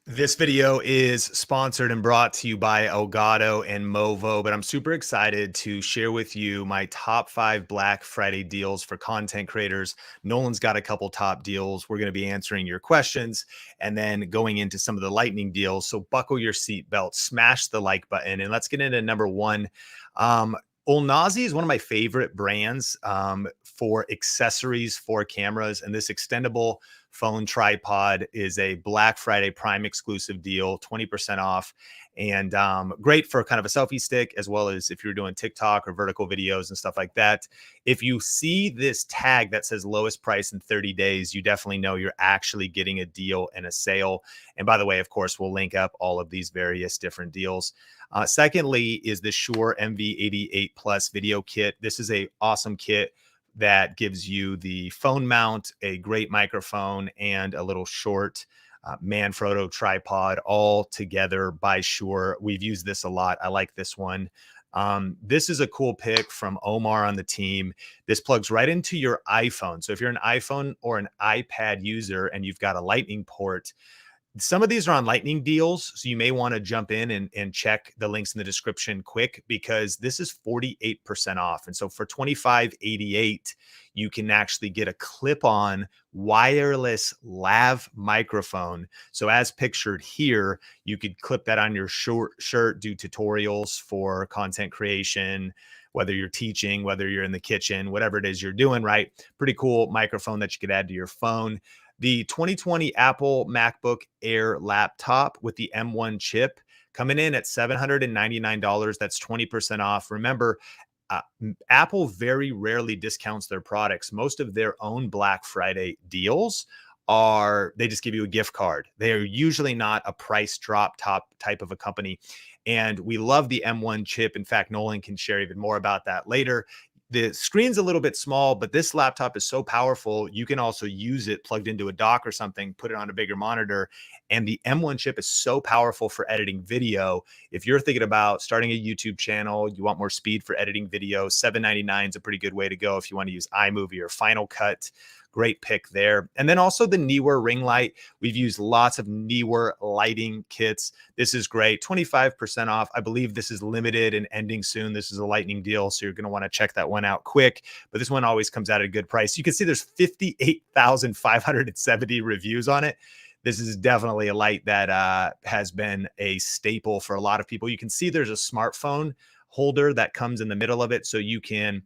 This video is sponsored and brought to you by Elgato and Movo, but I'm super excited to share with you my top 5 Black Friday deals for content creators. Nolan's got a couple top deals. We're going to be answering your questions and then going into some of the lightning deals. So buckle your seatbelt, smash the like button, and let's get into number one. Ulnazi is one of my favorite brands for accessories for cameras, and this extendable phone tripod is a Black Friday Prime exclusive deal, 20% off, and great for kind of a selfie stick, as well as if you're doing TikTok or vertical videos and stuff like that. If you see this tag that says lowest price in 30 days, you definitely know you're actually getting a deal and a sale. And by the way, of course, we'll link up all of these various different deals. Secondly is the Shure MV88 Plus video kit. This is a awesome kit that gives you the phone mount, a great microphone, and a little short Manfrotto tripod all together by Shure. We've used this a lot. I like this one. This is a cool pick from Omar on the team. This plugs right into your iPhone. So if you're an iPhone or an iPad user and you've got a Lightning port, some of these are on lightning deals, so you may want to jump in and check the links in the description quick, because this is 48% off. And so for $25.88, you can actually get a clip-on wireless lav microphone. So as pictured here, you could clip that on your shirt, do tutorials for content creation, whether you're teaching, whether you're in the kitchen, whatever it is you're doing, right? Pretty cool microphone that you could add to your phone. The 2020 Apple MacBook Air laptop with the M1 chip coming in at $799. That's 20% off. Remember, Apple very rarely discounts their products. Most of their own Black Friday deals they just give you a gift card. They are usually not a price drop top type of a company. And we love the M1 chip. In fact, Nolan can share even more about that later. The screen's a little bit small, but this laptop is so powerful, you can also use it plugged into a dock or something, put it on a bigger monitor. And the M1 chip is so powerful for editing video. If you're thinking about starting a YouTube channel, you want more speed for editing video, $799 is a pretty good way to go if you want to use iMovie or Final Cut. Great pick there. And then also the Neewer ring light. We've used lots of Neewer lighting kits. This is great. 25% off. I believe this is limited and ending soon. This is a lightning deal, so you're going to want to check that one out quick. But this one always comes out at a good price. You can see there's 58,570 reviews on it. This is definitely a light that has been a staple for a lot of people. You can see there's a smartphone holder that comes in the middle of it, so you can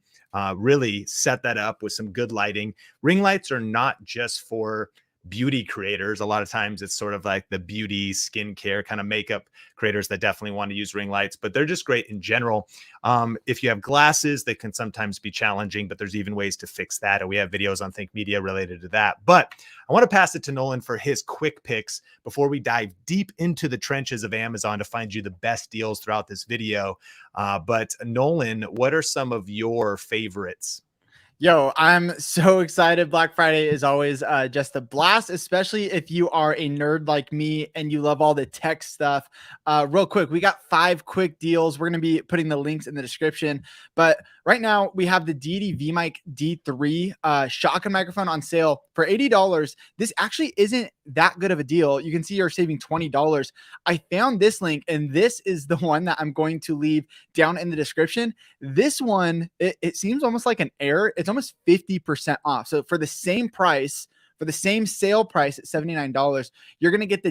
really set that up with some good lighting. Ring lights are not just for beauty creators. A lot of times it's sort of like the beauty, skincare kind of makeup creators that definitely want to use ring lights, but they're just great in general. If you have glasses, they can sometimes be challenging, but there's even ways to fix that. And we have videos on Think Media related to that. But I want to pass it to Nolan for his quick picks before we dive deep into the trenches of Amazon to find you the best deals throughout this video. But Nolan, what are some of your favorites? Yo, I'm so excited. Black Friday is always just a blast, especially if you are a nerd like me and you love all the tech stuff. Real quick, we got 5 quick deals. We're going to be putting the links in the description. But right now, we have the Deity VMic D3 shotgun microphone on sale for $80. This actually isn't that good of a deal. You can see you're saving $20. I found this link, and this is the one that I'm going to leave down in the description. This one, it seems almost like an Air. It's almost 50% off. So for the same price, for the same sale price at $79, you're going to get the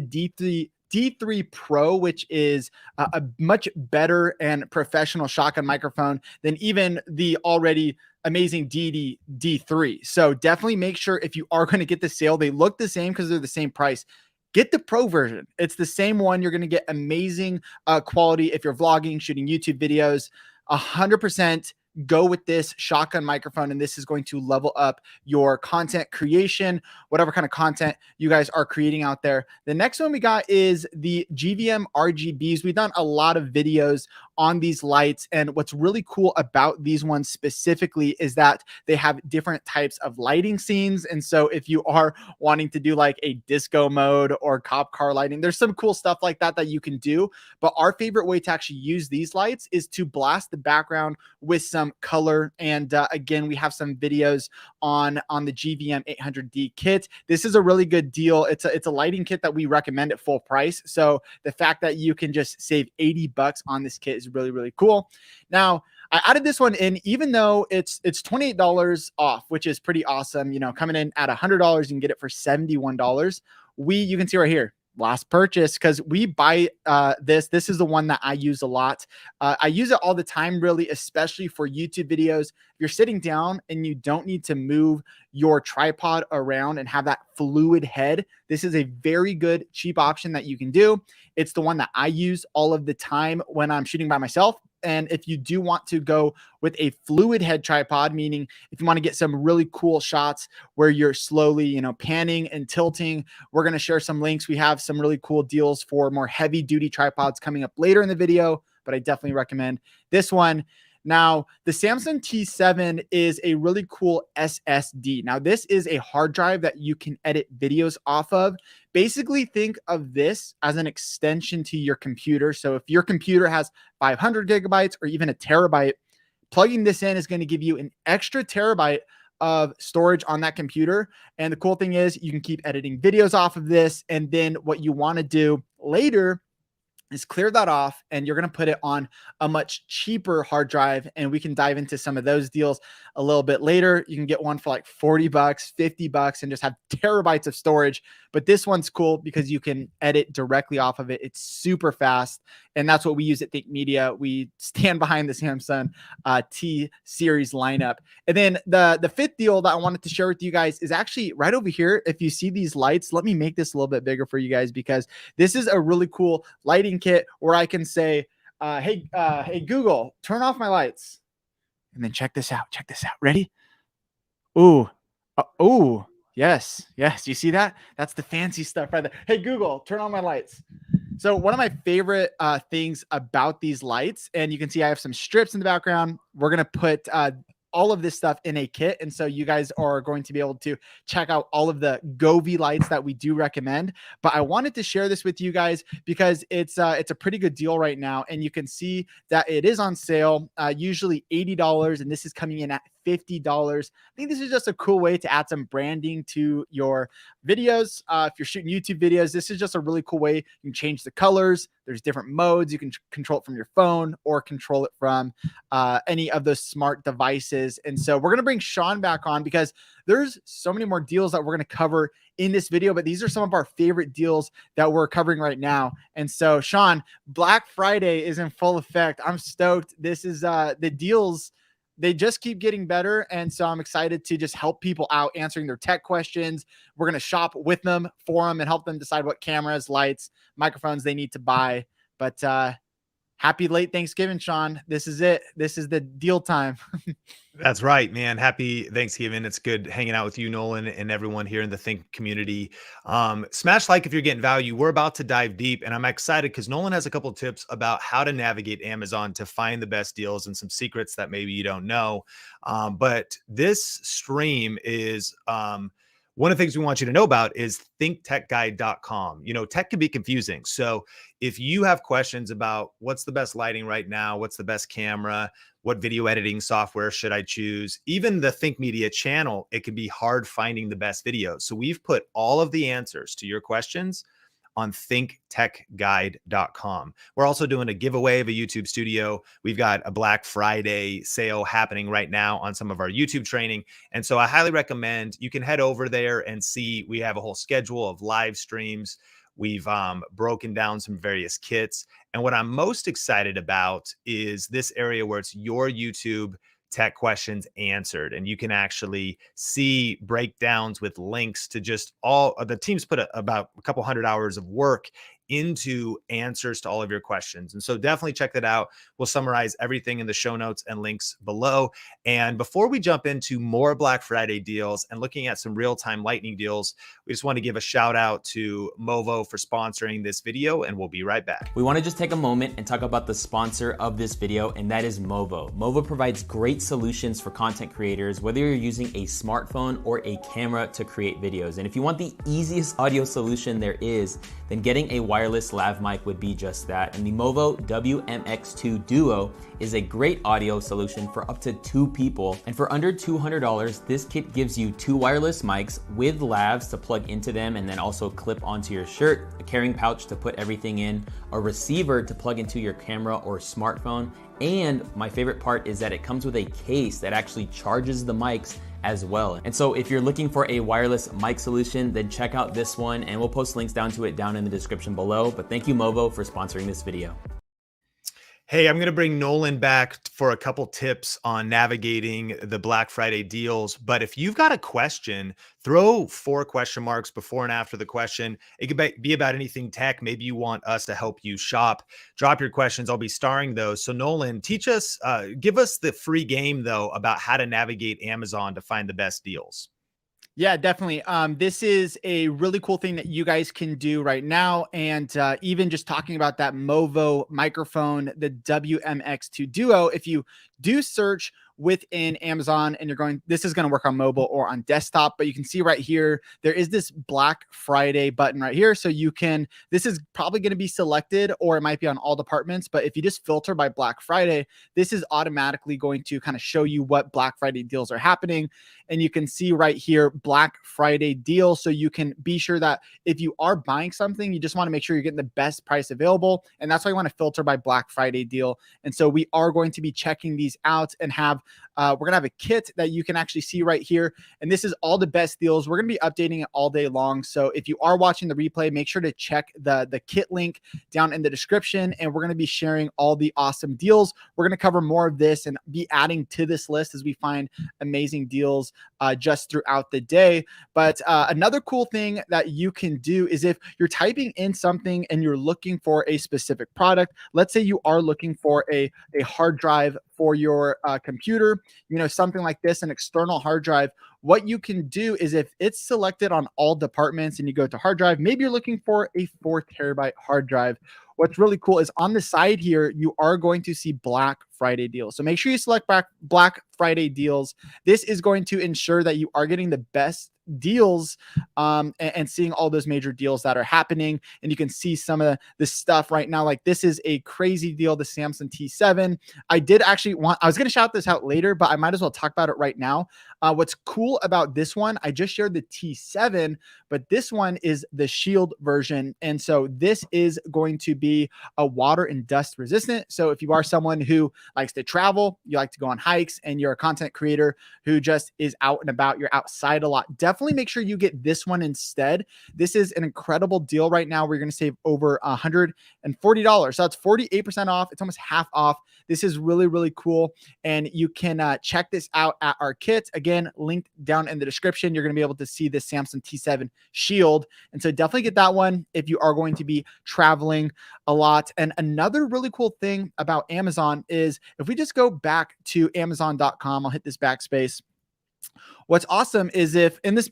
D3 Pro, which is a much better and professional shotgun microphone than even the already amazing Deity D3. So definitely make sure, if you are going to get the sale, they look the same because they're the same price. Get the Pro version. It's the same one. You're going to get amazing quality if you're vlogging, shooting YouTube videos. 100% go with this shotgun microphone, and this is going to level up your content creation, whatever kind of content you guys are creating out there. The next one we got is the GVM RGBs. We've done a lot of videos on these lights, and what's really cool about these ones specifically is that they have different types of lighting scenes. And so if you are wanting to do like a disco mode or cop car lighting, there's some cool stuff like that that you can do. But our favorite way to actually use these lights is to blast the background with some some color. And again, we have some videos on the GVM 800D kit. This is a really good deal. It's a lighting kit that we recommend at full price. So the fact that you can just save $80 on this kit is really, really cool. Now, I added this one in, even though it's $28 off, which is pretty awesome. You know, coming in at $100, you can get it for $71. You can see right here, last purchase, because we buy this is the one that I use a lot. I use it all the time, really, especially for YouTube videos. If you're sitting down and you don't need to move your tripod around and have that fluid head, this is a very good cheap option that you can do. It's the one that I use all of the time when I'm shooting by myself. And if you do want to go with a fluid head tripod, meaning if you want to get some really cool shots where you're slowly, you know, panning and tilting, we're going to share some links. We have some really cool deals for more heavy duty tripods coming up later in the video, but I definitely recommend this one. Now, the Samsung T7 is a really cool SSD. Now, this is a hard drive that you can edit videos off of. Basically, think of this as an extension to your computer. So if your computer has 500 gigabytes or even a terabyte, plugging this in is going to give you an extra terabyte of storage on that computer. And the cool thing is you can keep editing videos off of this. And then what you want to do later is clear that off, and you're going to put it on a much cheaper hard drive. And we can dive into some of those deals a little bit later. You can get one for like $40, $50, and just have terabytes of storage. But this one's cool because you can edit directly off of it. It's super fast. And that's what we use at Think Media. We stand behind the Samsung T series lineup. And then the fifth deal that I wanted to share with you guys is actually right over here. If you see these lights, let me make this a little bit bigger for you guys, because this is a really cool lighting kit where I can say, hey Google, turn off my lights. And then check this out. Check this out. Ready? Ooh. Ooh. Yes. You see that? That's the fancy stuff right there. Hey Google, turn on my lights. So one of my favorite things about these lights, and you can see I have some strips in the background. We're going to put all of this stuff in a kit. And so you guys are going to be able to check out all of the Govee lights that we do recommend. But I wanted to share this with you guys because it's a pretty good deal right now. And you can see that it is on sale, usually $80. And this is coming in at $50. I think this is just a cool way to add some branding to your videos. If you're shooting YouTube videos, this is just a really cool way. You can change the colors. There's different modes. You can control it from your phone or control it from any of those smart devices. And so we're going to bring Sean back on because there's so many more deals that we're going to cover in this video, but these are some of our favorite deals that we're covering right now. And so Sean, Black Friday is in full effect. I'm stoked. This is the deals. They just keep getting better. And so I'm excited to just help people out answering their tech questions. We're going to shop with them, for them, and help them decide what cameras, lights, microphones they need to buy. But happy late Thanksgiving, Sean. This is it. This is the deal time. That's right, man. Happy Thanksgiving. It's good hanging out with you, Nolan, and everyone here in the Think community. Smash like if you're getting value. We're about to dive deep, and I'm excited because Nolan has a couple of tips about how to navigate Amazon to find the best deals and some secrets that maybe you don't know. But this stream is one of the things we want you to know about is thinktechguide.com. You know, tech can be confusing. So if you have questions about what's the best lighting right now, what's the best camera, what video editing software should I choose, even the Think Media channel, it can be hard finding the best videos. So we've put all of the answers to your questions on thinktechguide.com. We're also doing a giveaway of a YouTube studio. We've got a Black Friday sale happening right now on some of our YouTube training. And so I highly recommend you can head over there and see, we have a whole schedule of live streams. We've broken down some various kits. And what I'm most excited about is this area where it's your YouTube tech questions answered, and you can actually see breakdowns with links to just all the teams put about a couple hundred hours of work into answers to all of your questions. And so definitely check that out. We'll summarize everything in the show notes and links below. And before we jump into more Black Friday deals and looking at some real-time lightning deals, we just want to give a shout out to Movo for sponsoring this video, and we'll be right back. We want to just take a moment and talk about the sponsor of this video, and that is Movo. Movo provides great solutions for content creators, whether you're using a smartphone or a camera to create videos. And if you want the easiest audio solution there is, then getting a wireless lav mic would be just that. And the Movo WMX2 Duo is a great audio solution for up to 2 people. And for under $200, this kit gives you 2 wireless mics with lavs to plug into them and then also clip onto your shirt, a carrying pouch to put everything in, a receiver to plug into your camera or smartphone. And my favorite part is that it comes with a case that actually charges the mics as well. And so if you're looking for a wireless mic solution, then check out this one, and we'll post links down to it down in the description below. But thank you, Movo, for sponsoring this video. Hey, I'm going to bring Nolan back for a couple tips on navigating the Black Friday deals. But if you've got a question, throw 4 question marks before and after the question. It could be about anything tech. Maybe you want us to help you shop. Drop your questions. I'll be starring those. So Nolan, teach us, give us the free game though about how to navigate Amazon to find the best deals. Yeah, definitely. This is a really cool thing that you guys can do right now. And even just talking about that Movo microphone, the WMX2 Duo, if you do search within Amazon and you're going, this is going to work on mobile or on desktop, but you can see right here, there is this Black Friday button right here. So you can, this is probably going to be selected or it might be on all departments, but if you just filter by Black Friday, this is automatically going to kind of show you what Black Friday deals are happening. And you can see right here, Black Friday deal. So you can be sure that if you are buying something, you just want to make sure you're getting the best price available. And that's why you want to filter by Black Friday deal. And so we are going to be checking these out and have, we're going to have a kit that you can actually see right here. And this is all the best deals. We're going to be updating it all day long. So if you are watching the replay, make sure to check the kit link down in the description. And we're going to be sharing all the awesome deals. We're going to cover more of this and be adding to this list as we find amazing deals just throughout the day. But another cool thing that you can do is if you're typing in something and you're looking for a specific product, let's say you are looking for a hard drive for your computer, you know, something like this, an external hard drive. What you can do is if it's selected on all departments and you go to hard drive, maybe you're looking for a 4 terabyte hard drive. What's really cool is on the side here, you are going to see Black Friday deals. So make sure you select Black Friday deals. This is going to ensure that you are getting the best deals and seeing all those major deals that are happening. And you can see some of the stuff right now. Like this is a crazy deal, the Samsung T7. I was going to shout this out later, but I might as well talk about it right now. What's cool about this one, I just shared the T7, but this one is the Shield version. And so this is going to be a water and dust resistant. So if you are someone who likes to travel, you like to go on hikes, and you're a content creator who just is out and about, you're outside a lot, definitely make sure you get this one instead. This is an incredible deal right now. We're going to save over $140. So that's 48% off. It's almost half off. This is really, really cool. And you can check this out at our kit. Again, linked down in the description. You're going to be able to see the Samsung T7 Shield. And so definitely get that one if you are going to be traveling a lot. And another really cool thing about Amazon is if we just go back to Amazon.com, I'll hit this backspace. What's awesome is if in this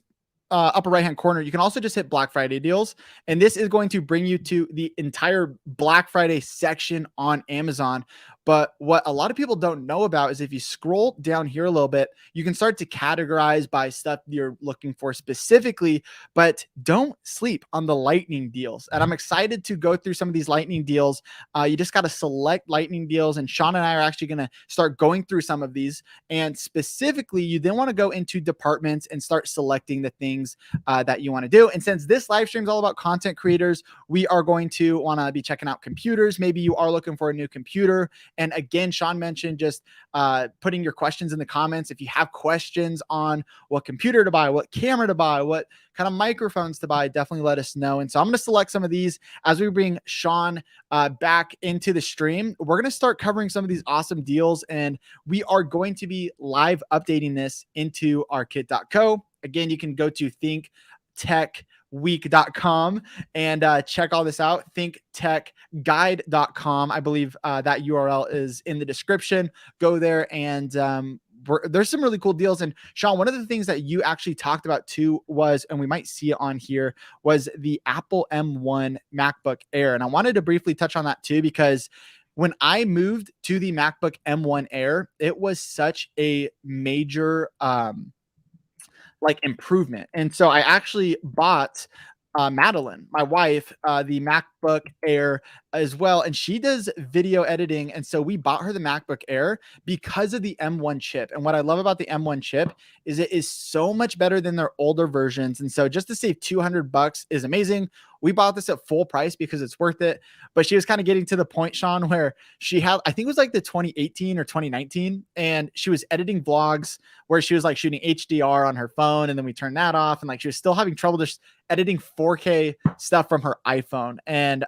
upper right hand corner, you can also just hit Black Friday deals, and this is going to bring you to the entire Black Friday section on Amazon. But what a lot of people don't know about is if you scroll down here a little bit, you can start to categorize by stuff you're looking for specifically, but don't sleep on the lightning deals. And I'm excited to go through some of these lightning deals. You just got to select lightning deals, and Sean and I are actually going to start going through some of these. And specifically, you then want to go into departments and start selecting the things that you want to do. And since this live stream is all about content creators, we are going to want to be checking out computers. Maybe you are looking for a new computer. And again, Sean mentioned just putting your questions in the comments. If you have questions on what computer to buy, what camera to buy, what kind of microphones to buy, definitely let us know. And so I'm going to select some of these as we bring Sean back into the stream. We're going to start covering some of these awesome deals, and we are going to be live updating this into our kit.co. Again, you can go to thinktechweek.com and check all this out. thinktechguide.com. I believe that URL is in the description. Go there, and there's some really cool deals. And Sean, one of the things that you actually talked about too was, and we might see it on here, was the Apple M1 MacBook Air. And I wanted to briefly touch on that too, because when I moved to the MacBook M1 Air, it was such a major improvement. And so I actually bought Madeline, my wife, the MacBook Air as well, and she does video editing. And so we bought her the MacBook Air because of the M1 chip. And what I love about the M1 chip is it is so much better than their older versions. And so just to save $200 is amazing. We bought this at full price because it's worth it. But she was kind of getting to the point, Sean, where she had, I think it was like the 2018 or 2019, and she was editing vlogs where she was like shooting HDR on her phone, and then we turned that off, and like she was still having trouble just editing 4K stuff from her iPhone. And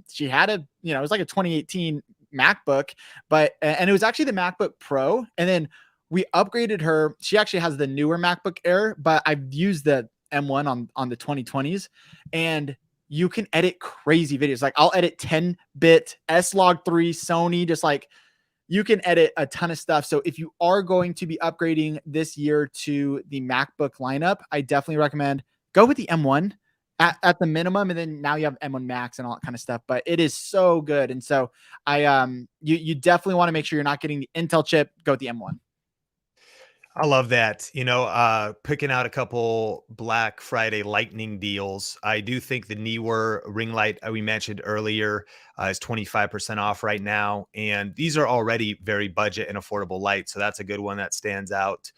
she had a, it was like a 2018 MacBook, and it was actually the MacBook Pro. And then we upgraded her. She actually has the newer MacBook Air, but I've used the M1 on the 2020s, and you can edit crazy videos. Like I'll edit 10-bit S-Log3 Sony, just like you can edit a ton of stuff. So if you are going to be upgrading this year to the MacBook lineup, I definitely recommend go with the M1 at the minimum. And then now you have M1 Max and all that kind of stuff, but it is so good. And so you definitely want to make sure you're not getting the Intel chip, go with the M1. I love that. Picking out a couple Black Friday lightning deals. I do think the Neewer ring light we mentioned earlier is 25% off right now. And these are already very budget and affordable lights. So that's a good one that stands out.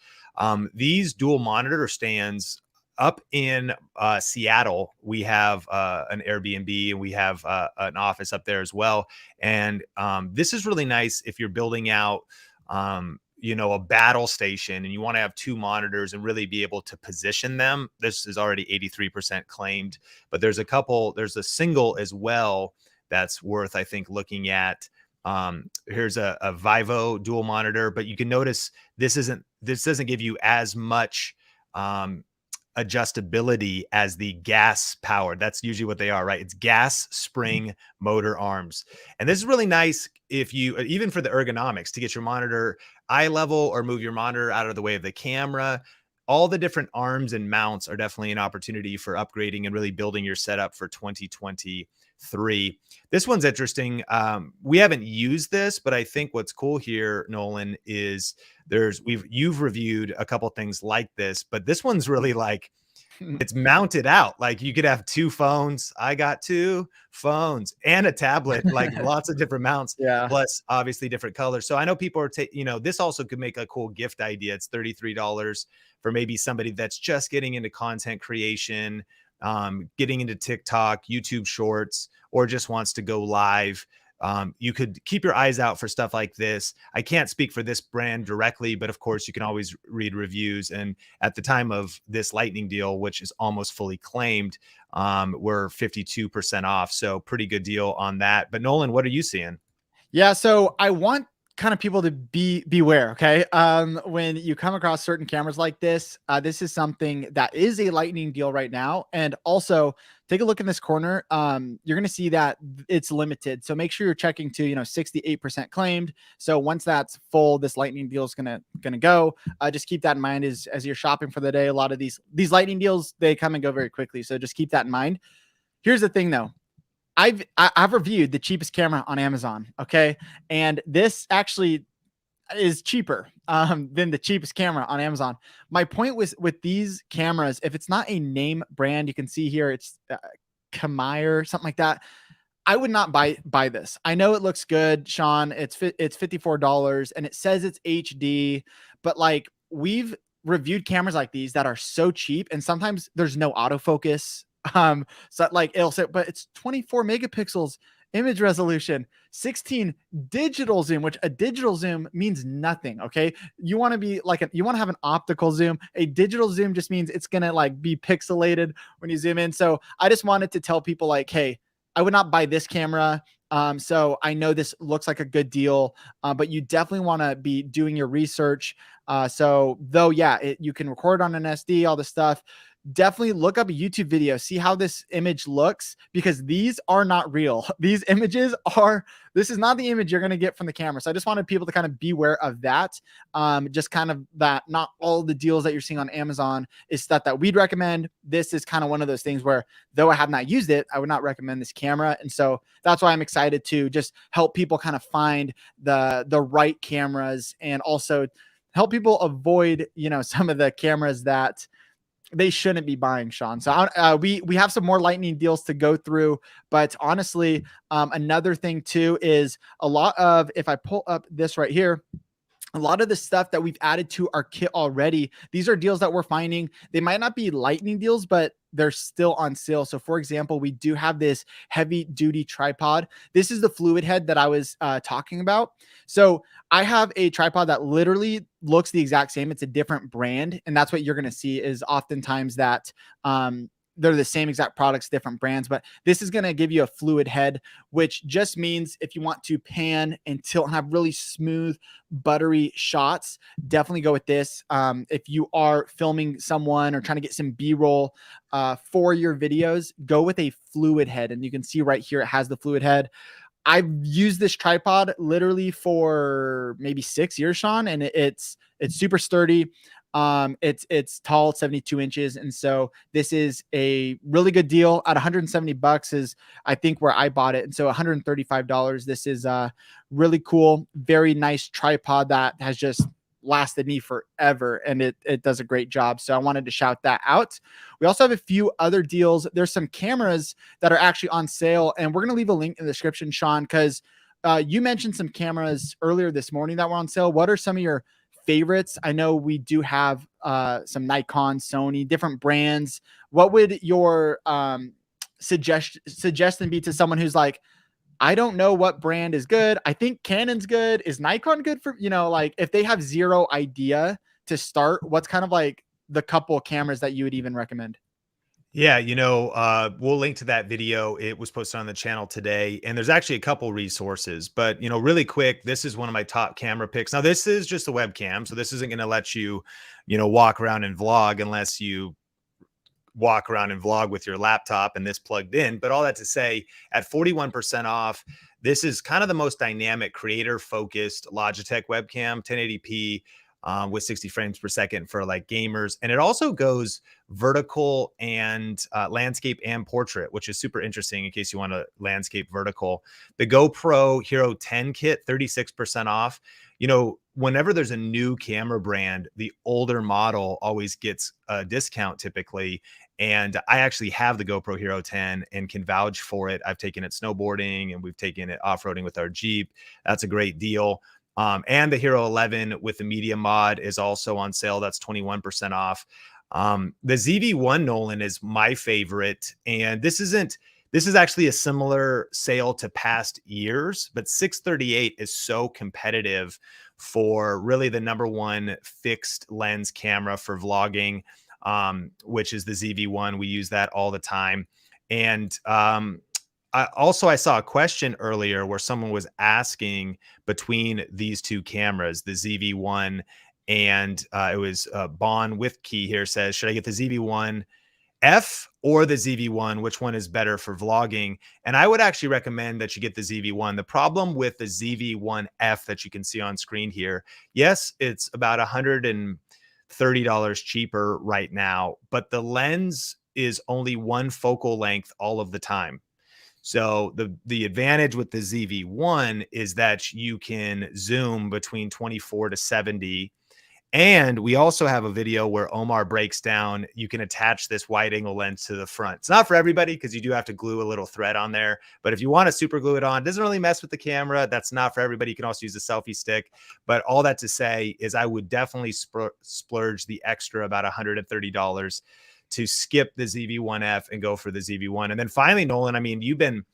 These dual monitor stands up in Seattle, we have an Airbnb, and we have an office up there as well. And this is really nice if you're building out a battle station and you want to have two monitors and really be able to position them. This is already 83% claimed, but there's a single as well that's worth, I think, looking at. Here's a Vivo dual monitor, but you can notice this doesn't give you as much adjustability as the gas powered. That's usually what they are, right? It's gas spring motor arms. And this is really nice if you, even for the ergonomics, to get your monitor eye level or move your monitor out of the way of the camera. All the different arms and mounts are definitely an opportunity for upgrading and really building your setup for 2023. This one's interesting. We haven't used this, but I think what's cool here, Nolan, is you've reviewed a couple things like this, but this one's really like, it's mounted out. Like you could have two phones. I got two phones and a tablet, like lots of different mounts, plus obviously different colors. So I know people are this also could make a cool gift idea. It's $33 for maybe somebody that's just getting into content creation, getting into TikTok, YouTube Shorts, or just wants to go live. You could keep your eyes out for stuff like this. I can't speak for this brand directly, but of course you can always read reviews. And at the time of this lightning deal, which is almost fully claimed, we're 52% off. So pretty good deal on that. But Nolan, what are you seeing? Yeah. So I want kind of people to beware. Okay. When you come across certain cameras like this, this is something that is a lightning deal right now. And also take a look in this corner. You're going to see that it's limited. So make sure you're checking to, 68% claimed. So once that's full, this lightning deal is going to go. Just keep that in mind as you're shopping for the day. A lot of these lightning deals, they come and go very quickly. So just keep that in mind. Here's the thing though. I've reviewed the cheapest camera on Amazon. Okay. And this actually is cheaper than the cheapest camera on Amazon. My point was with these cameras, if it's not a name brand, you can see here, it's Kamire, something like that. I would not buy this. I know it looks good, Sean. It's $54 and it says it's HD, but like we've reviewed cameras like these that are so cheap, and sometimes there's no autofocus. So like it'll say, but it's 24 megapixels image resolution, 16 digital zoom, which a digital zoom means nothing. Okay. You want to be like, you want to have an optical zoom. A digital zoom just means it's going to like be pixelated when you zoom in. So I just wanted to tell people like, hey, I would not buy this camera. So I know this looks like a good deal, but you definitely want to be doing your research. So though, you can record on an SD, all this stuff. Definitely look up a YouTube video, see how this image looks, because these are not real. These images this is not the image you're going to get from the camera. So I just wanted people to kind of beware of that. Just kind of that not all the deals that you're seeing on Amazon is stuff that we'd recommend. This is kind of one of those things where though I have not used it, I would not recommend this camera. And so that's why I'm excited to just help people kind of find the right cameras, and also help people avoid, some of the cameras that they shouldn't be buying, Sean. So we have some more lightning deals to go through, but honestly, another thing too is a lot of, if I pull up this right here, a lot of the stuff that we've added to our kit already, these are deals that we're finding. They might not be lightning deals, but they're still on sale. So for example, we do have this heavy duty tripod. This is the fluid head that I was talking about. So I have a tripod that literally looks the exact same. It's a different brand. And that's what you're going to see is oftentimes that they're the same exact products, different brands, but this is going to give you a fluid head, which just means if you want to pan and tilt and have really smooth, buttery shots, definitely go with this. If you are filming someone or trying to get some B-roll for your videos, go with a fluid head. And you can see right here, it has the fluid head. I've used this tripod literally for maybe 6 years, Sean, and it's super sturdy. It's tall, 72 inches. And so this is a really good deal at $170 is I think where I bought it. And so $135. This is really cool. Very nice tripod that has just lasted me forever. And it does a great job. So I wanted to shout that out. We also have a few other deals. There's some cameras that are actually on sale, and we're going to leave a link in the description, Sean, because you mentioned some cameras earlier this morning that were on sale. What are some of your favorites? I know we do have some Nikon, Sony, different brands. What would your suggestion be to someone who's like, I don't know what brand is good. I think Canon's good. Is Nikon good for, like if they have zero idea to start, what's kind of like the couple of cameras that you would even recommend? Yeah, we'll link to that video. It was posted on the channel today, and there's actually a couple resources. But really quick, this is one of my top camera picks. Now, this is just a webcam, so this isn't going to let you, walk around and vlog unless you walk around and vlog with your laptop and this plugged in. But all that to say, at 41% off, this is kind of the most dynamic, creator-focused Logitech webcam, 1080p. With 60 frames per second for like gamers. And it also goes vertical and landscape and portrait, which is super interesting in case you want to landscape vertical. The GoPro Hero 10 kit, 36% off. Whenever there's a new camera brand, the older model always gets a discount typically. And I actually have the GoPro Hero 10 and can vouch for it. I've taken it snowboarding and we've taken it off-roading with our Jeep. That's a great deal. And the Hero 11 with the media mod is also on sale. That's 21% off. The ZV-1 Nolan is my favorite. And this is actually a similar sale to past years, but 638 is so competitive for really the #1 fixed lens camera for vlogging, which is the ZV-1. We use that all the time. And, I saw a question earlier where someone was asking between these two cameras, the ZV-1 and it was Bon with Key here says, should I get the ZV-1 F or the ZV-1? Which one is better for vlogging? And I would actually recommend that you get the ZV-1. The problem with the ZV-1 F that you can see on screen here, yes, it's about $130 cheaper right now, but the lens is only one focal length all of the time. So the advantage with the ZV-1 is that you can zoom between 24 to 70. And we also have a video where Omar breaks down, you can attach this wide angle lens to the front. It's not for everybody because you do have to glue a little thread on there. But if you want to super glue it on, it doesn't really mess with the camera. That's not for everybody. You can also use a selfie stick. But all that to say is I would definitely splurge the extra about $130 to skip the ZV-1F and go for the ZV-1. And then finally, Nolan, I mean, you've been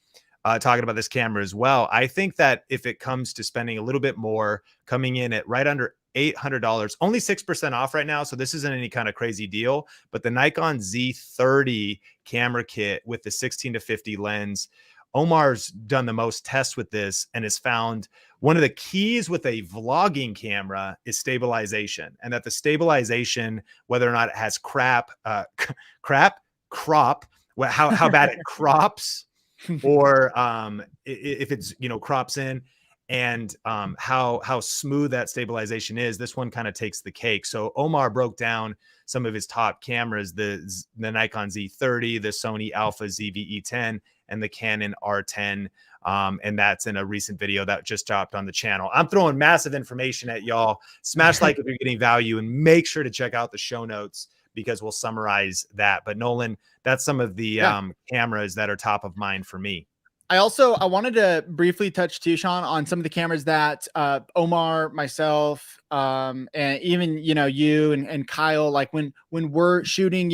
talking about this camera as well. I think that if it comes to spending a little bit more, coming in at right under $800, only 6% off right now. So this isn't any kind of crazy deal, but the Nikon Z30 camera kit with the 16-50 lens, Omar's done the most tests with this and has found one of the keys with a vlogging camera is stabilization, and that the stabilization, whether or not it has crop, how bad it crops, or if it's, crops in, and how smooth that stabilization is. This one kind of takes the cake. So Omar broke down some of his top cameras, the Nikon Z30, the Sony Alpha ZV-E10, and the Canon R10. And that's in a recent video that just dropped on the channel. I'm throwing massive information at y'all. Smash like if you're getting value, and make sure to check out the show notes because we'll summarize that. But Nolan, that's some of the cameras that are top of mind for me. I wanted to briefly touch too, Sean, on some of the cameras that Omar, myself, and even you and Kyle, like when we're shooting,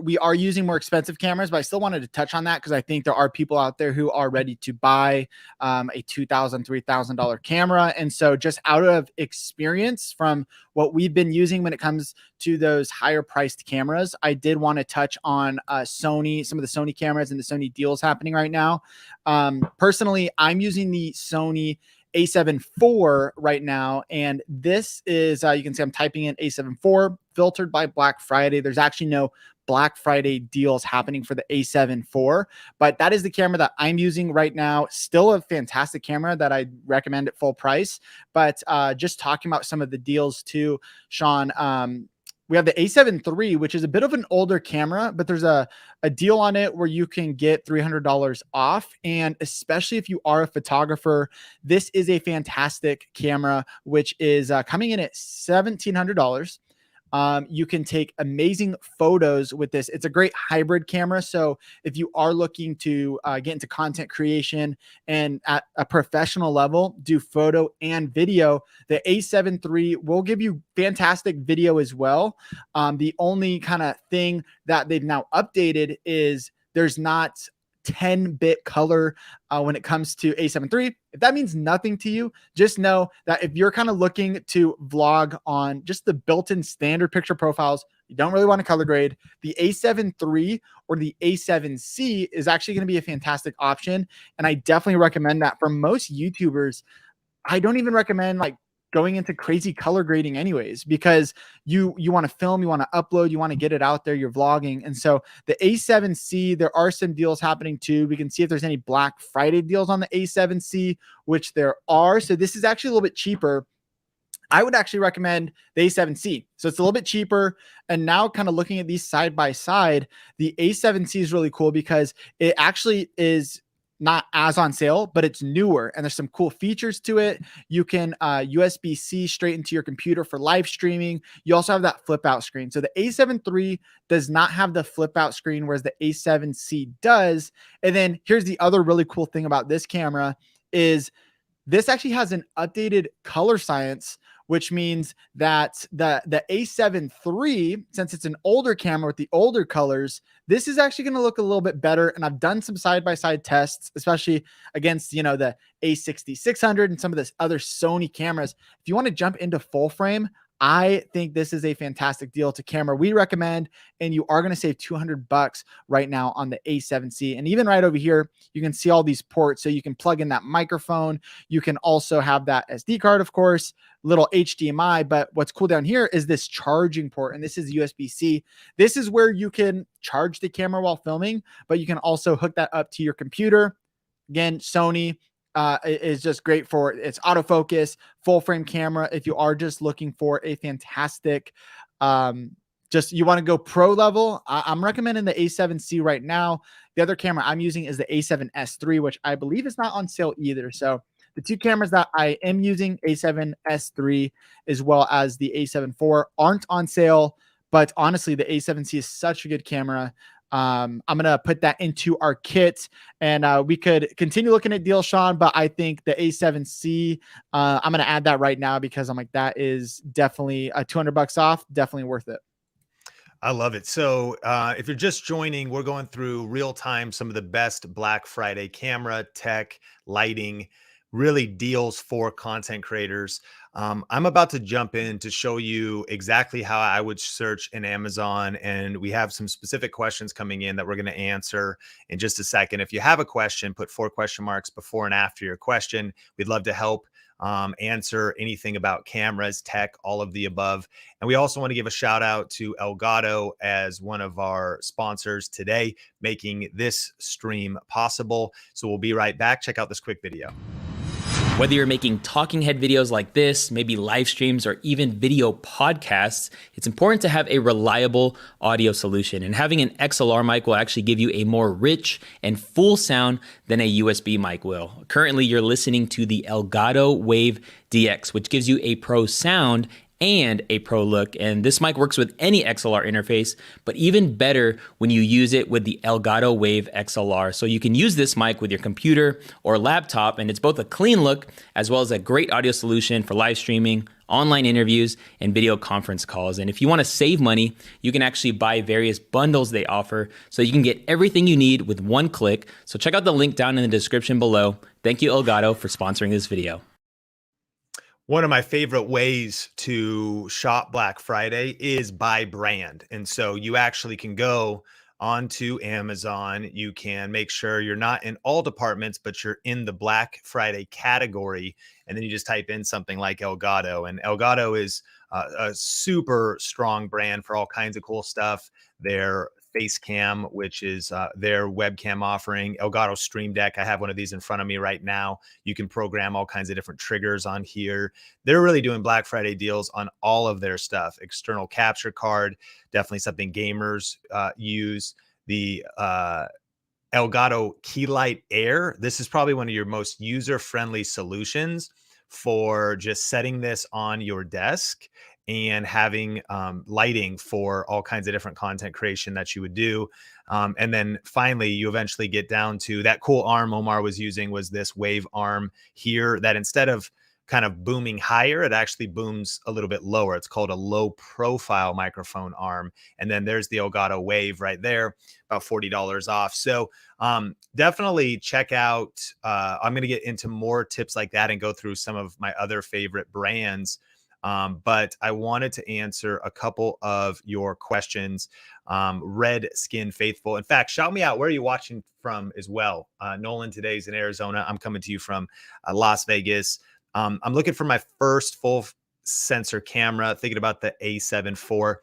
we are using more expensive cameras, but I still wanted to touch on that because I think there are people out there who are ready to buy a $2,000, $3,000 camera, and so just out of experience from what we've been using when it comes to those higher priced cameras, I did want to touch on Sony, some of the Sony cameras and the Sony deals happening right now. Personally, I'm using the Sony A7 IV right now, and this is you can see I'm typing in A7 IV filtered by Black Friday. There's actually no Black Friday deals happening for the A7 IV, but that is the camera that I'm using right now. Still a fantastic camera that I recommend at full price. But just talking about some of the deals too, Sean, we have the A7 III, which is a bit of an older camera, but there's a deal on it where you can get $300 off. And especially if you are a photographer, this is a fantastic camera, which is coming in at $1,700. You can take amazing photos with this. It's a great hybrid camera. So if you are looking to get into content creation and at a professional level, do photo and video, the A7 III will give you fantastic video as well. The only kind of thing that they've now updated is there's not 10-bit color when it comes to A7 III. If that means nothing to you, just know that if you're kind of looking to vlog on just the built-in standard picture profiles, you don't really want to color grade, the A7 III or the A7C is actually going to be a fantastic option. And I definitely recommend that. For most YouTubers, I don't even recommend like going into crazy color grading anyways, because you want to film, you want to upload, you want to get it out there, you're vlogging. And so the A7C, there are some deals happening too. We can see if there's any Black Friday deals on the A7C, which there are. So this is actually a little bit cheaper. I would actually recommend the A7C. So it's a little bit cheaper. And now kind of looking at these side by side, the A7C is really cool because it actually is not as on sale, but it's newer and there's some cool features to it. You can USB-C straight into your computer for live streaming. You also have that flip out screen. So the A7 III does not have the flip out screen, whereas the A7C does. And then here's the other really cool thing about this camera is this actually has an updated color science, which means that the A7 III, since it's an older camera with the older colors, this is actually going to look a little bit better. And I've done some side-by-side tests, especially against, the A6600 and some of this other Sony cameras. If you want to jump into full frame, I think this is a fantastic deal to camera we recommend, and you are going to save $200 right now on the A7C. And even right over here, you can see all these ports, so you can plug in that microphone. You can also have that SD card, of course, little HDMI. But what's cool down here is this charging port, and this is USB-C. This is where you can charge the camera while filming, but you can also hook that up to your computer. Again, Sony is just great for its autofocus, full frame camera. If you are just looking for a fantastic, you want to go pro level, I'm recommending the A7C right now. The other camera I'm using is the A7S III, which I believe is not on sale either. So the two cameras that I am using, A7S III as well as the A7 IV, aren't on sale. But honestly, the A7C is such a good camera. I'm going to put that into our kit, and we could continue looking at deals, Sean, but I think the A7C, I'm going to add that right now because I'm like, that is definitely $200 off. Definitely worth it. I love it. So if you're just joining, we're going through real time some of the best Black Friday camera, tech, lighting, really deals for content creators. I'm about to jump in to show you exactly how I would search in Amazon. And we have some specific questions coming in that we're going to answer in just a second. If you have a question, put 4 question marks before and after your question. We'd love to help answer anything about cameras, tech, all of the above. And we also want to give a shout out to Elgato as one of our sponsors today, making this stream possible. So we'll be right back. Check out this quick video. Whether you're making talking head videos like this, maybe live streams, or even video podcasts, it's important to have a reliable audio solution. And having an XLR mic will actually give you a more rich and full sound than a USB mic will. Currently, you're listening to the Elgato Wave DX, which gives you a pro sound and a pro look. And this mic works with any XLR interface, but even better when you use it with the Elgato Wave XLR. So you can use this mic with your computer or laptop, and it's both a clean look as well as a great audio solution for live streaming, online interviews, and video conference calls. And if you want to save money, you can actually buy various bundles they offer so you can get everything you need with one click. So check out the link down in the description below. Thank you, Elgato, for sponsoring this video. One of my favorite ways to shop Black Friday is by brand. And so you actually can go onto Amazon. You can make sure you're not in all departments, but you're in the Black Friday category. And then you just type in something like Elgato. And Elgato is a super strong brand for all kinds of cool stuff. Their Facecam, which is their webcam offering, Elgato Stream Deck. I have one of these in front of me right now. You can program all kinds of different triggers on here. They're really doing Black Friday deals on all of their stuff. External capture card, definitely something gamers use. The Elgato Keylight Air. This is probably one of your most user-friendly solutions for just setting this on your desk and having lighting for all kinds of different content creation that you would do. And then finally, you eventually get down to that cool arm Omar was using was this Wave arm here that instead of kind of booming higher, it actually booms a little bit lower. It's called a low profile microphone arm. And then there's the Elgato Wave right there, about $40 off. So definitely check out, I'm going to get into more tips like that and go through some of my other favorite brands. But I wanted to answer a couple of your questions. Red Skin Faithful. In fact, shout me out. Where are you watching from as well? Nolan today's in Arizona. I'm coming to you from Las Vegas. I'm looking for my first full sensor camera, thinking about the A7 IV.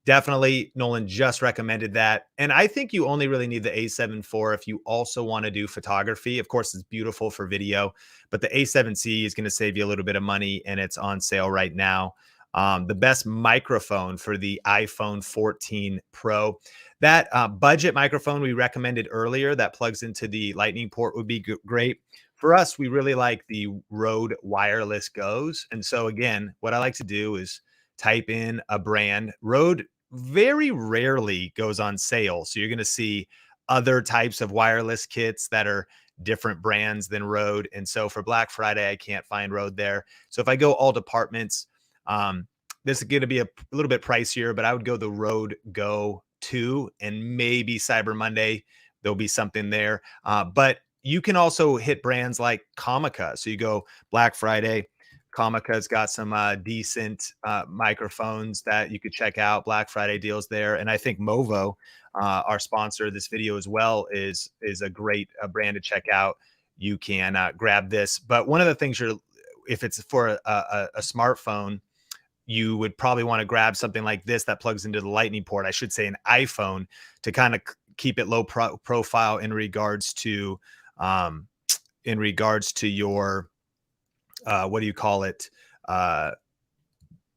Definitely, Nolan just recommended that. And I think you only really need the A7 IV if you also want to do photography. Of course, it's beautiful for video, but the A7C is going to save you a little bit of money, and it's on sale right now. The best microphone for the iPhone 14 Pro. That budget microphone we recommended earlier that plugs into the Lightning port would be great. For us, we really like the Rode Wireless Goes. And so again, what I like to do is type in a brand. Rode very rarely goes on sale. So you're going to see other types of wireless kits that are different brands than Rode. And so for Black Friday, I can't find Rode there. So if I go all departments, this is going to be a little bit pricier, but I would go the Rode Go 2 and maybe Cyber Monday. There'll be something there. But you can also hit brands like Comica. So you go Black Friday, Comica's got some decent microphones that you could check out. Black Friday deals there. And I think Movo, our sponsor of this video as well, is a great brand to check out. You can grab this. But one of the things if it's for a smartphone, you would probably want to grab something like this that plugs into the Lightning port. I should say an iPhone to kind of keep it low profile in regards to your what do you call it?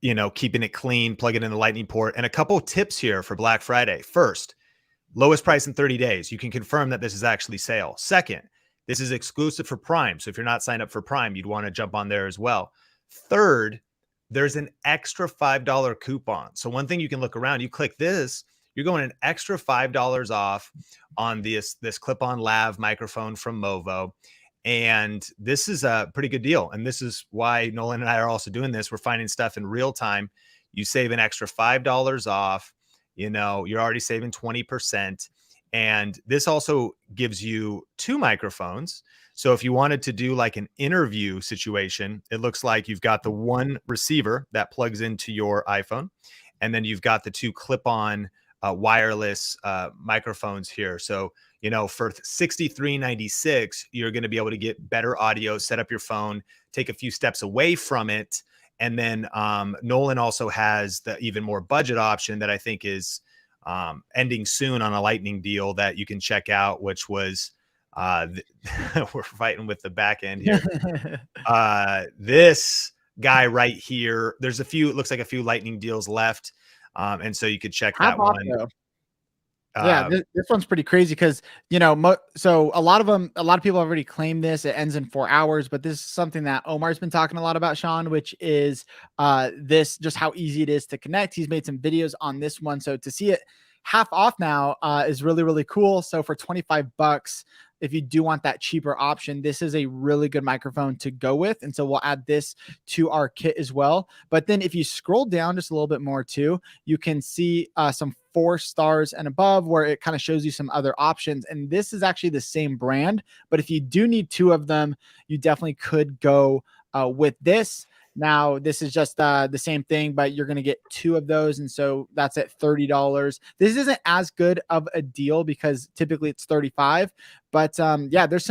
Keeping it clean, plug it in the Lightning port. And a couple of tips here for Black Friday. First, lowest price in 30 days. You can confirm that this is actually sale. Second, this is exclusive for Prime. So if you're not signed up for Prime, you'd want to jump on there as well. Third, there's an extra $5 coupon. So one thing you can look around, you click this, you're going an extra $5 off on this clip-on lav microphone from Movo. And this is a pretty good deal. And this is why Nolan and I are also doing this. We're finding stuff in real time. You save an extra $5 off, you're already saving 20%. And this also gives you 2 microphones. So if you wanted to do like an interview situation, it looks like you've got the one receiver that plugs into your iPhone. And then you've got the 2 clip-on wireless microphones here. So, for $63.96, you're going to be able to get better audio, set up your phone, take a few steps away from it. And then Nolan also has the even more budget option that I think is ending soon on a Lightning deal that you can check out, which was we're fighting with the back end here. This guy right here, it looks like a few Lightning deals left. And so you could check that one. Yeah, this one's pretty crazy because so a lot of people already claim this. It ends in 4 hours, but this is something that Omar's been talking a lot about, Sean, which is this just how easy it is to connect. He's made some videos on this one, so to see it half off now is really really cool. So for $25, if you do want that cheaper option, this is a really good microphone to go with, and so we'll add this to our kit as well. But then if you scroll down just a little bit more too, you can see some 4 stars and above where it kind of shows you some other options. And this is actually the same brand, but if you do need 2 of them, you definitely could go with this. Now, this is just the same thing, but you're going to get 2 of those. And so that's at $30. This isn't as good of a deal because typically it's 35. But yeah, this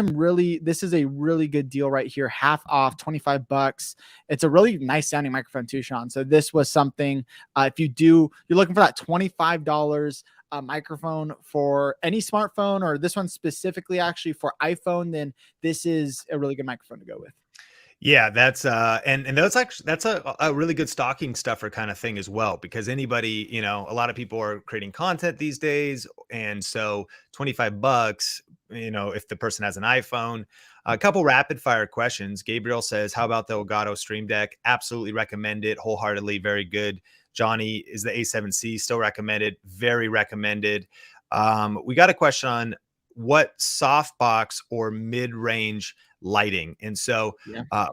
is a really good deal right here. Half off, $25. It's a really nice sounding microphone too, Sean. So this was something, if you're looking for that $25 microphone for any smartphone, or this one specifically actually for iPhone, then this is a really good microphone to go with. Yeah, that's and that's a really good stocking stuffer kind of thing as well, because anybody, a lot of people are creating content these days, and so $25, if the person has an iPhone. A couple rapid fire questions. Gabriel says, how about the Elgato Stream Deck? Absolutely recommend it wholeheartedly. Very good. Johnny, is the A7C still recommended? Very recommended. We got a question on what softbox or mid-range lighting. And so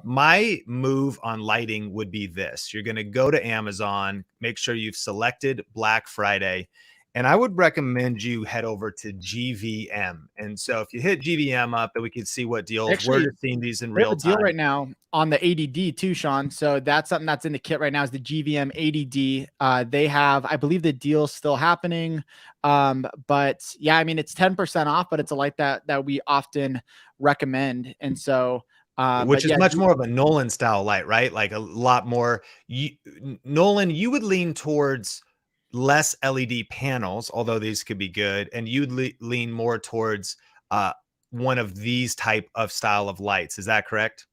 my move on lighting would be this. You're going to go to Amazon, make sure you've selected Black Friday, and I would recommend you head over to GVM. And so if you hit GVM up, then we can see what deals. Actually, we're seeing these in real time deal right now on the ADD too, Sean. So that's something that's in the kit right now is the GVM ADD. They have, I believe the deal's still happening. But yeah, I mean, it's 10% off, but it's a light that we often recommend. And so, which is much more of a Nolan style light, right? Like a lot more. Nolan, you would lean towards less LED panels, although these could be good, and you'd lean more towards one of these type of style of lights. Is that correct?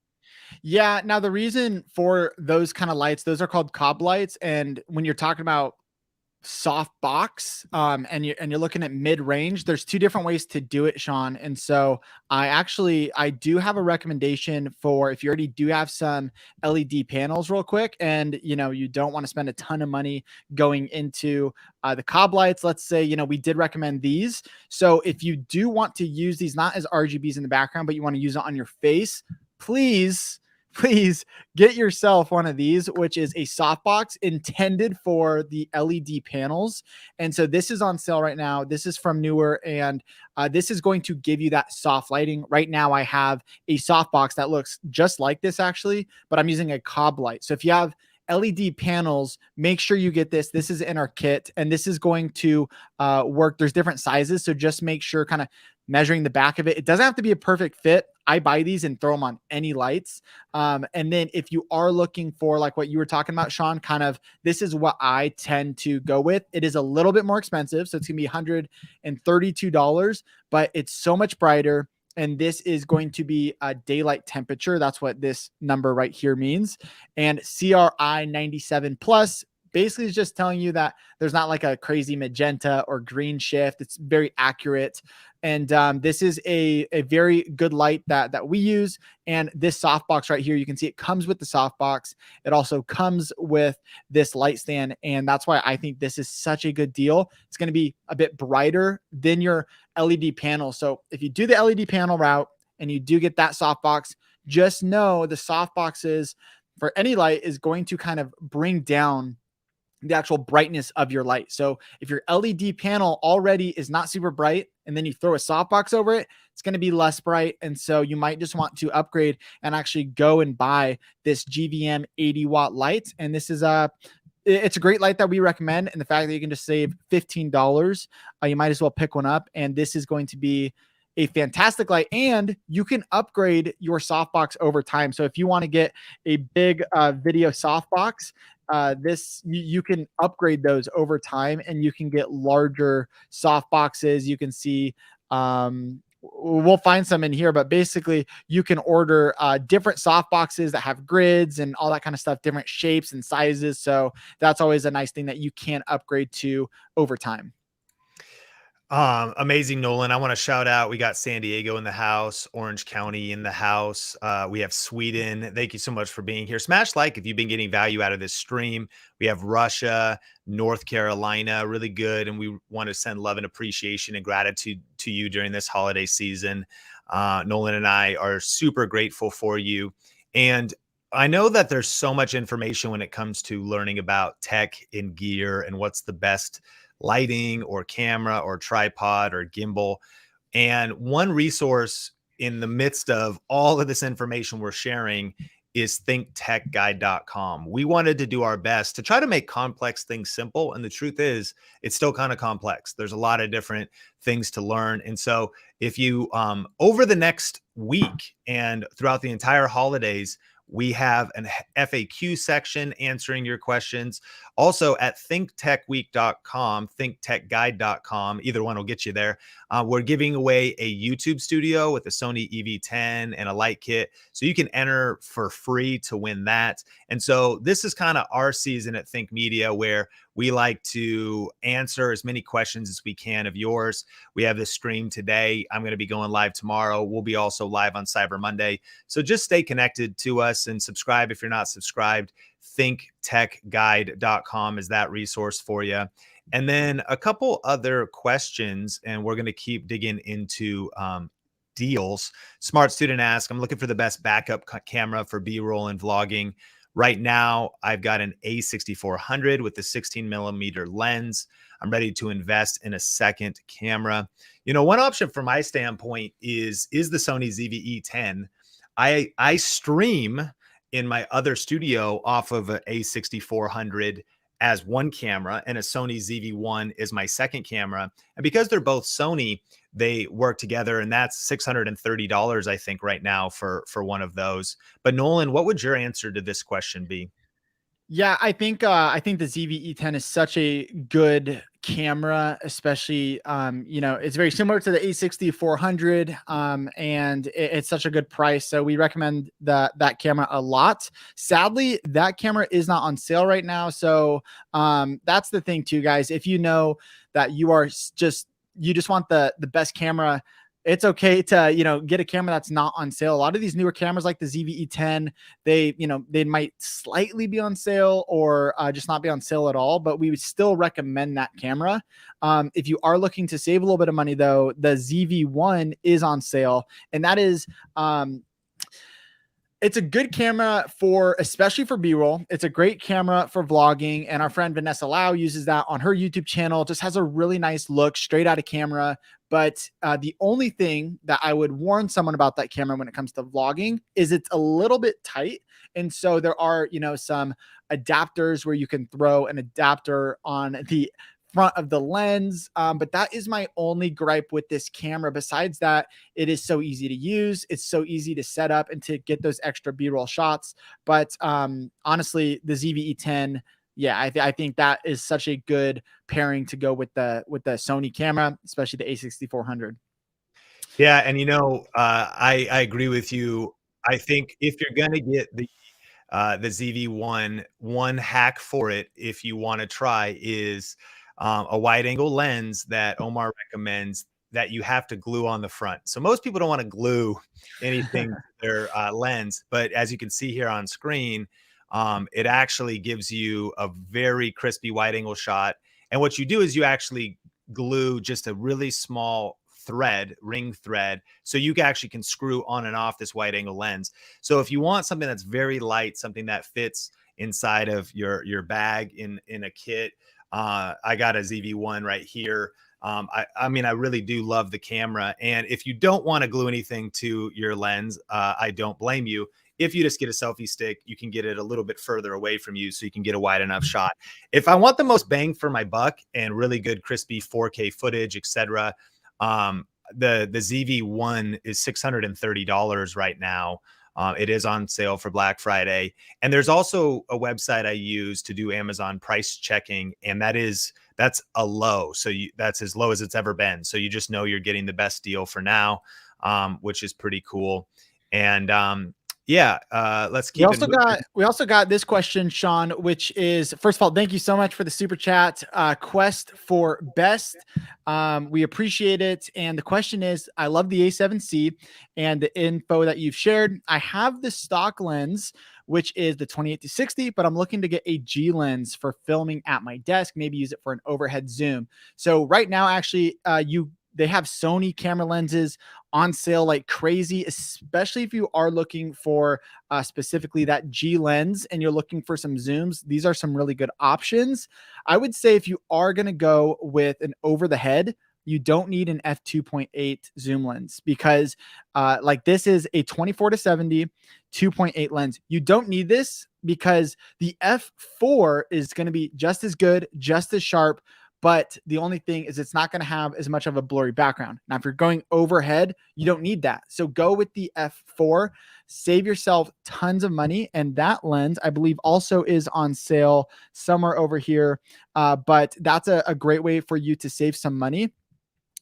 Yeah. Now the reason for those kind of lights, those are called cob lights, and when you're talking about soft box and you're looking at mid-range, there's 2 different ways to do it, Sean. And so I do have a recommendation for if you already do have some LED panels real quick, and you don't want to spend a ton of money going into the cob lights. Let's say we did recommend these. So if you do want to use these not as RGBs in the background, but you want to use it on your face, please get yourself one of these, which is a softbox intended for the LED panels. And so this is on sale right now. This is from Neewer, and this is going to give you that soft lighting. Right now I have a softbox that looks just like this actually, but I'm using a cob light. So if you have LED panels, make sure you get this. This is in our kit, and this is going to work. There's different sizes, so just make sure kind of measuring the back of it. It doesn't have to be a perfect fit. I buy these and throw them on any lights. And then if you are looking for like what you were talking about, Sean, kind of this is what I tend to go with. It is a little bit more expensive, so it's gonna be $132, but it's so much brighter. And this is going to be a daylight temperature. That's what this number right here means. And CRI 97 plus basically is just telling you that there's not like a crazy magenta or green shift. It's very accurate. And this is a very good light that we use. And this softbox right here, you can see it comes with the softbox. It also comes with this light stand. And that's why I think this is such a good deal. It's going to be a bit brighter than your LED panel. So if you do the LED panel route and you do get that softbox, just know the softboxes for any light is going to kind of bring down the actual brightness of your light. So if your LED panel already is not super bright and then you throw a softbox over it, it's going to be less bright. And so you might just want to upgrade and actually go and buy this GVM 80-watt light. And this is it's a great light that we recommend. And the fact that you can just save $15, you might as well pick one up. And this is going to be a fantastic light, and you can upgrade your softbox over time. So if you want to get a big video softbox, you can upgrade those over time, and you can get larger soft boxes. You can see we'll find some in here, but basically you can order different soft boxes that have grids and all that kind of stuff, different shapes and sizes. So that's always a nice thing that you can upgrade to over time. Amazing, Nolan. I want to shout out. We got San Diego in the house, Orange County in the house. We have Sweden. Thank you so much for being here. Smash like if you've been getting value out of this stream. We have Russia, North Carolina, really good. And we want to send love and appreciation and gratitude to you during this holiday season. Nolan and I are super grateful for you. And I know that there's so much information when it comes to learning about tech and gear and what's the best lighting or camera or tripod or gimbal. And one resource in the midst of all of this information we're sharing is thinktechguide.com. We wanted to do our best to try to make complex things simple. And the truth is, it's still kind of complex. There's a lot of different things to learn. And so if you, over the next week and throughout the entire holidays, we have an FAQ section answering your questions. Also at thinktechweek.com, thinktechguide.com, either one will get you there. We're giving away a YouTube studio with a Sony EV10 and a light kit. So you can enter for free to win that. And so this is kind of our season at Think Media where we like to answer as many questions as we can of yours. We have this stream today. I'm going to be going live tomorrow. We'll be also live on Cyber Monday. So just stay connected to us and subscribe if you're not subscribed. thinktechguide.com is that resource for you. And then a couple other questions, and we're going to keep digging into deals. Smart Student asks, I'm looking for the best backup camera for B-roll and vlogging. Right now, I've got an A6400 with a 16 millimeter lens. I'm ready to invest in a second camera. You know, one option from my standpoint is the Sony ZV-E10. I stream in my other studio off of an A6400 as one camera, and a Sony ZV-1 is my second camera. And because they're both Sony, they work together, and that's $630, I think, right now for one of those. But Nolan, what would your answer to this question be? Yeah, I think the ZV-E10 is such a good camera, especially you know, it's very similar to the A6400, and it's such a good price. So we recommend that camera a lot. Sadly, that camera is not on sale right now. So that's the thing too, guys. If you know that you just want the best camera, it's okay to, you know, get a camera that's not on sale. A lot of these newer cameras like the ZV-E10, they might slightly be on sale or just not be on sale at all, but we would still recommend that camera. If you are looking to save a little bit of money though, the ZV-1 is on sale, and that is, it's a good camera especially for B-roll. It's a great camera for vlogging. And our friend Vanessa Lau uses that on her YouTube channel. Just has a really nice look straight out of camera. But the only thing that I would warn someone about that camera when it comes to vlogging is it's a little bit tight. And so there are, you know, some adapters where you can throw an adapter on the front of the lens. But that is my only gripe with this camera. Besides that, it is so easy to use. It's so easy to set up and to get those extra B-roll shots. But honestly, the ZV-E10, yeah, I think that is such a good pairing to go with the Sony camera, especially the A6400. Yeah, and you know, I agree with you. I think if you're gonna get the ZV-1, one hack for it, if you want to try, is a wide angle lens that Omar recommends that you have to glue on the front. So most people don't want to glue anything to their lens, but as you can see here on screen, it actually gives you a very crispy wide angle shot. And what you do is you actually glue just a really small ring thread, so you actually can screw on and off this wide angle lens. So if you want something that's very light, something that fits inside of your bag in a kit, I got a ZV-1 right here. I mean, I really do love the camera. And if you don't want to glue anything to your lens, I don't blame you. If you just get a selfie stick, you can get it a little bit further away from you so you can get a wide enough shot. If I want the most bang for my buck and really good crispy 4K footage, etc., the ZV-1 is $630 right now. It is on sale for Black Friday. And there's also a website I use to do Amazon price checking, and that's a low. So that's as low as it's ever been. So you just know you're getting the best deal for now, which is pretty cool. And Yeah, let's keep it moving. We also got this question, Sean, which is, first of all, thank you so much for the super chat. Quest for best. We appreciate it. And the question is, I love the A7C and the info that you've shared. I have the stock lens, which is the 28-60, but I'm looking to get a G lens for filming at my desk, maybe use it for an overhead zoom. So right now, actually, they have Sony camera lenses on sale like crazy, especially if you are looking for specifically that G lens and you're looking for some zooms. These are some really good options. I would say if you are going to go with an over the head, you don't need an f2.8 zoom lens because like this is a 24-70 2.8 lens. You don't need this because the f4 is going to be just as good, just as sharp. But the only thing is it's not going to have as much of a blurry background. Now, if you're going overhead, you don't need that. So go with the f4, save yourself tons of money. And that lens, I believe, also is on sale somewhere over here. But that's a great way for you to save some money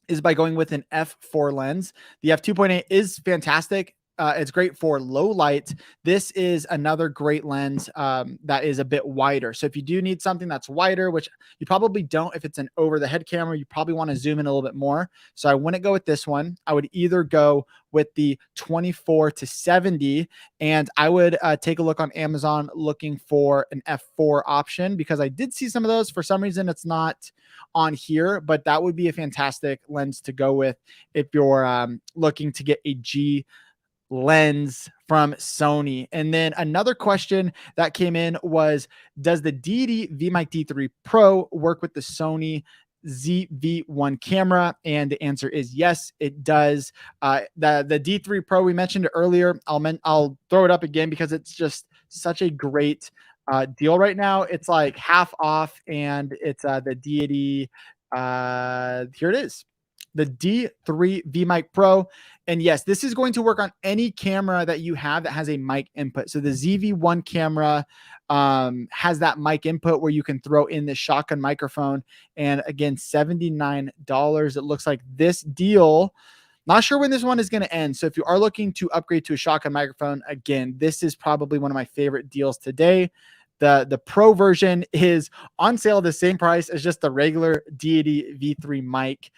is by going with an f4 lens. The f2.8 is fantastic. It's great for low light. This is another great lens that is a bit wider. So if you do need something that's wider, which you probably don't, if it's an over the head camera, you probably want to zoom in a little bit more. So I wouldn't go with this one. I would either go with the 24-70, and I would take a look on Amazon looking for an f4 option because I did see some of those. For some reason, it's not on here, but that would be a fantastic lens to go with if you're looking to get a G lens from Sony. And then another question that came in was, does the Deity VMic D3 Pro work with the Sony ZV-1 camera? And the answer is yes, it does. The D3 Pro we mentioned earlier, I'll throw it up again because it's just such a great deal right now. It's like half off, and it's the Deity. Here it is, the D3 VMic Pro. And yes, this is going to work on any camera that you have that has a mic input. So the ZV-1 camera has that mic input where you can throw in the shotgun microphone. And again, $79. It looks like this deal. Not sure when this one is going to end. So if you are looking to upgrade to a shotgun microphone, again, this is probably one of my favorite deals today. The Pro version is on sale the same price as just the regular Deity V3 mic.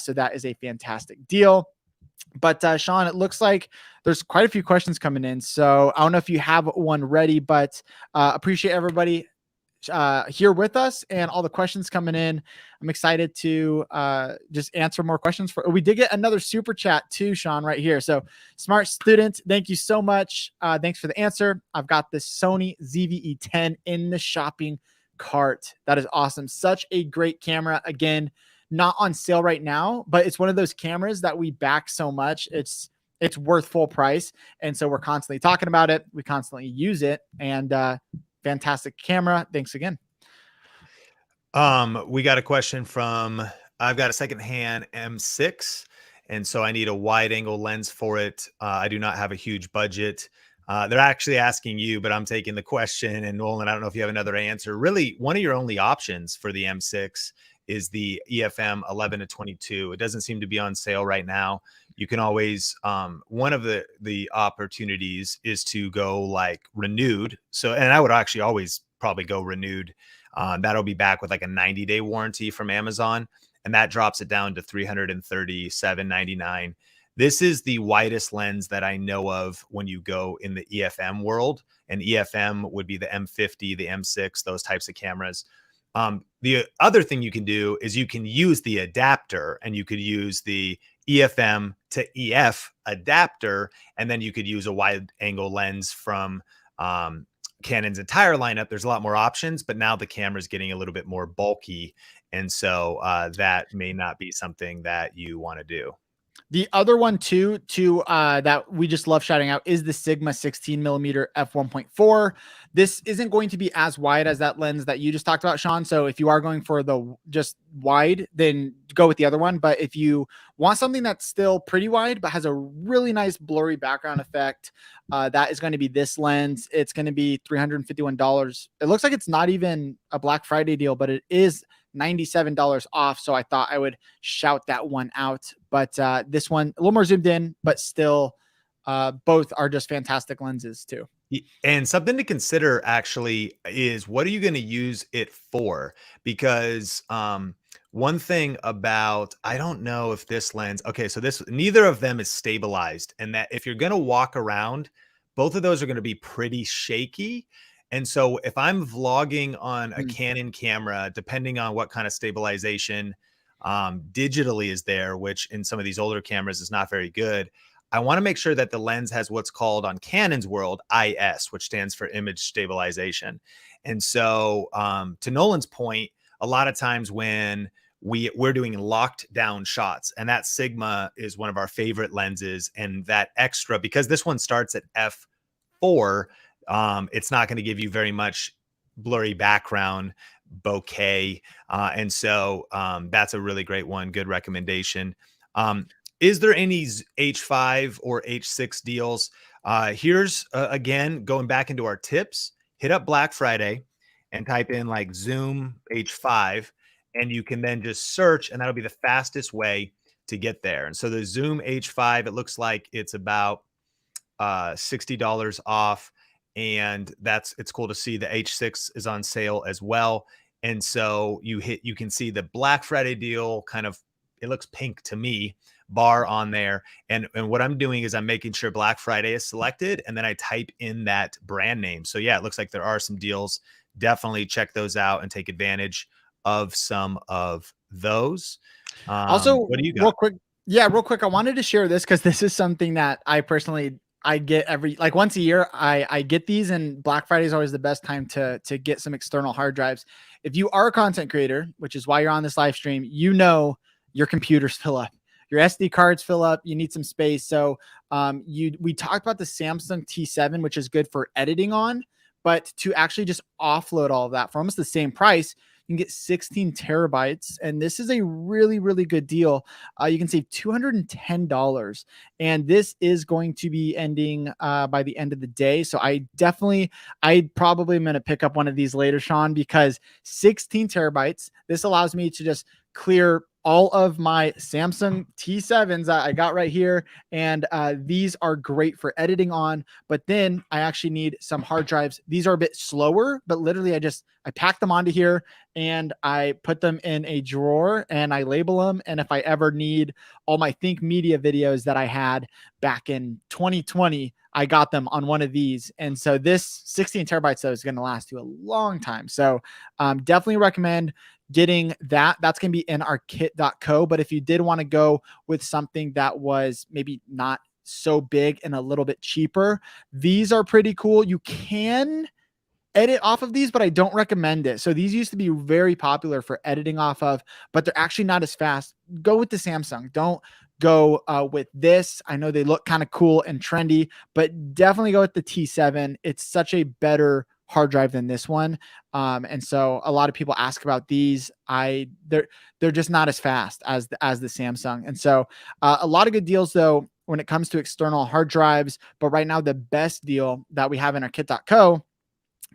So that is a fantastic deal. But Sean, it looks like there's quite a few questions coming in. So I don't know if you have one ready, but appreciate everybody here with us and all the questions coming in. I'm excited to just answer more questions. We did get another super chat too, Sean, right here. So Smart Student, thank you so much. Thanks for the answer. I've got this Sony ZV-E10 in the shopping cart. That is awesome. Such a great camera. Again, not on sale right now, but it's one of those cameras that we back so much. It's worth full price. And so we're constantly talking about it. We constantly use it, and fantastic camera. Thanks again. We got a question from, I've got a secondhand M6, and so I need a wide angle lens for it. I do not have a huge budget. They're actually asking you, but I'm taking the question. And Nolan, I don't know if you have another answer. Really, one of your only options for the M6 is the EFM 11-22. It doesn't seem to be on sale right now. You can always, one of the opportunities is to go like renewed. So, and I would actually always probably go renewed. That'll be back with like a 90-day warranty from Amazon, and that drops it down to $337.99. This is the widest lens that I know of when you go in the EFM world, and EFM would be the M50, the M6, those types of cameras. The other thing you can do is you can use the adapter, and you could use the EFM to EF adapter, and then you could use a wide angle lens from Canon's entire lineup. There's a lot more options, but now the camera is getting a little bit more bulky. And so that may not be something that you want to do. The other one too, that we just love shouting out is the Sigma 16mm f1.4. This isn't going to be as wide as that lens that you just talked about, Sean. So if you are going for the just wide, then go with the other one. But if you want something that's still pretty wide, but has a really nice blurry background effect, that is going to be this lens. It's going to be $351. It looks like it's not even a Black Friday deal, but it is $97 off. So I thought I would shout that one out. But this one a little more zoomed in, but still both are just fantastic lenses too. And something to consider actually is what are you going to use it for? Because one thing about, I don't know if this lens, okay, so neither of them is stabilized. And that if you're going to walk around, both of those are going to be pretty shaky. And so if I'm vlogging on a Canon camera, depending on what kind of stabilization digitally is there, which in some of these older cameras is not very good, I want to make sure that the lens has what's called on Canon's world IS, which stands for image stabilization. And so to Nolan's point, a lot of times when we're doing locked down shots, and that Sigma is one of our favorite lenses, and that extra, because this one starts at f4, it's not going to give you very much blurry background bokeh. And so that's a really great one. Good recommendation. Is there any H5 or H6 deals? Here's, again, going back into our tips, hit up Black Friday and type in like Zoom H5, and you can then just search, and that'll be the fastest way to get there. And so the Zoom H5, it looks like it's about $60 off. And it's cool to see the H6 is on sale as well. And so you can see the Black Friday deal kind of, it looks pink to me, bar on there. And what I'm doing is I'm making sure Black Friday is selected, and then I type in that brand name. So yeah, it looks like there are some deals. Definitely check those out and take advantage of some of those. Also, what do you got? Real quick. I wanted to share this because this is something that I get once a year. I get these, and Black Friday is always the best time to get some external hard drives. If you are a content creator, which is why you're on this live stream, your computers fill up, your SD cards fill up, you need some space. So we talked about the Samsung T7, which is good for editing on, but to actually just offload all of that for almost the same price, you can get 16 terabytes. And this is a really, really good deal. You can save $210. And this is going to be ending by the end of the day. So I probably am going to pick up one of these later, Sean, because 16 terabytes, this allows me to just clear all of my Samsung T7s that I got right here. And these are great for editing on, but then I actually need some hard drives. These are a bit slower, but literally I pack them onto here and I put them in a drawer and I label them. And if I ever need all my Think Media videos that I had back in 2020, I got them on one of these. And so this 16 terabytes though is going to last you a long time. So definitely recommend getting that. That's going to be in our kit.co. But if you did want to go with something that was maybe not so big and a little bit cheaper, these are pretty cool. You can edit off of these, but I don't recommend it. So these used to be very popular for editing off of, but they're actually not as fast. Go with the Samsung. Don't go with this. I know they look kind of cool and trendy, but definitely go with the T7. It's such a better hard drive than this one. And so a lot of people ask about these. They're just not as fast as the Samsung. And so a lot of good deals though when it comes to external hard drives. But right now the best deal that we have in our kit.co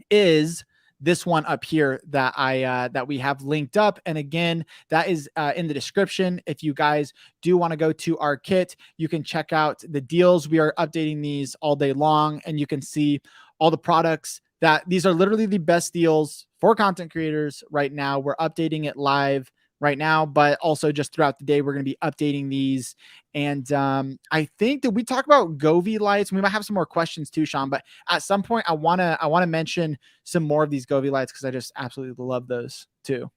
is this one up here that we have linked up. And again, that is in the description. If you guys do want to go to our kit, you can check out the deals. We are updating these all day long, and you can see all the products that these are literally the best deals for content creators right now. We're updating it live right now, but also just throughout the day, we're going to be updating these. And I think that we talk about Govee lights. We might have some more questions too, Sean, but at some point I want to mention some more of these Govee lights because I just absolutely love those too.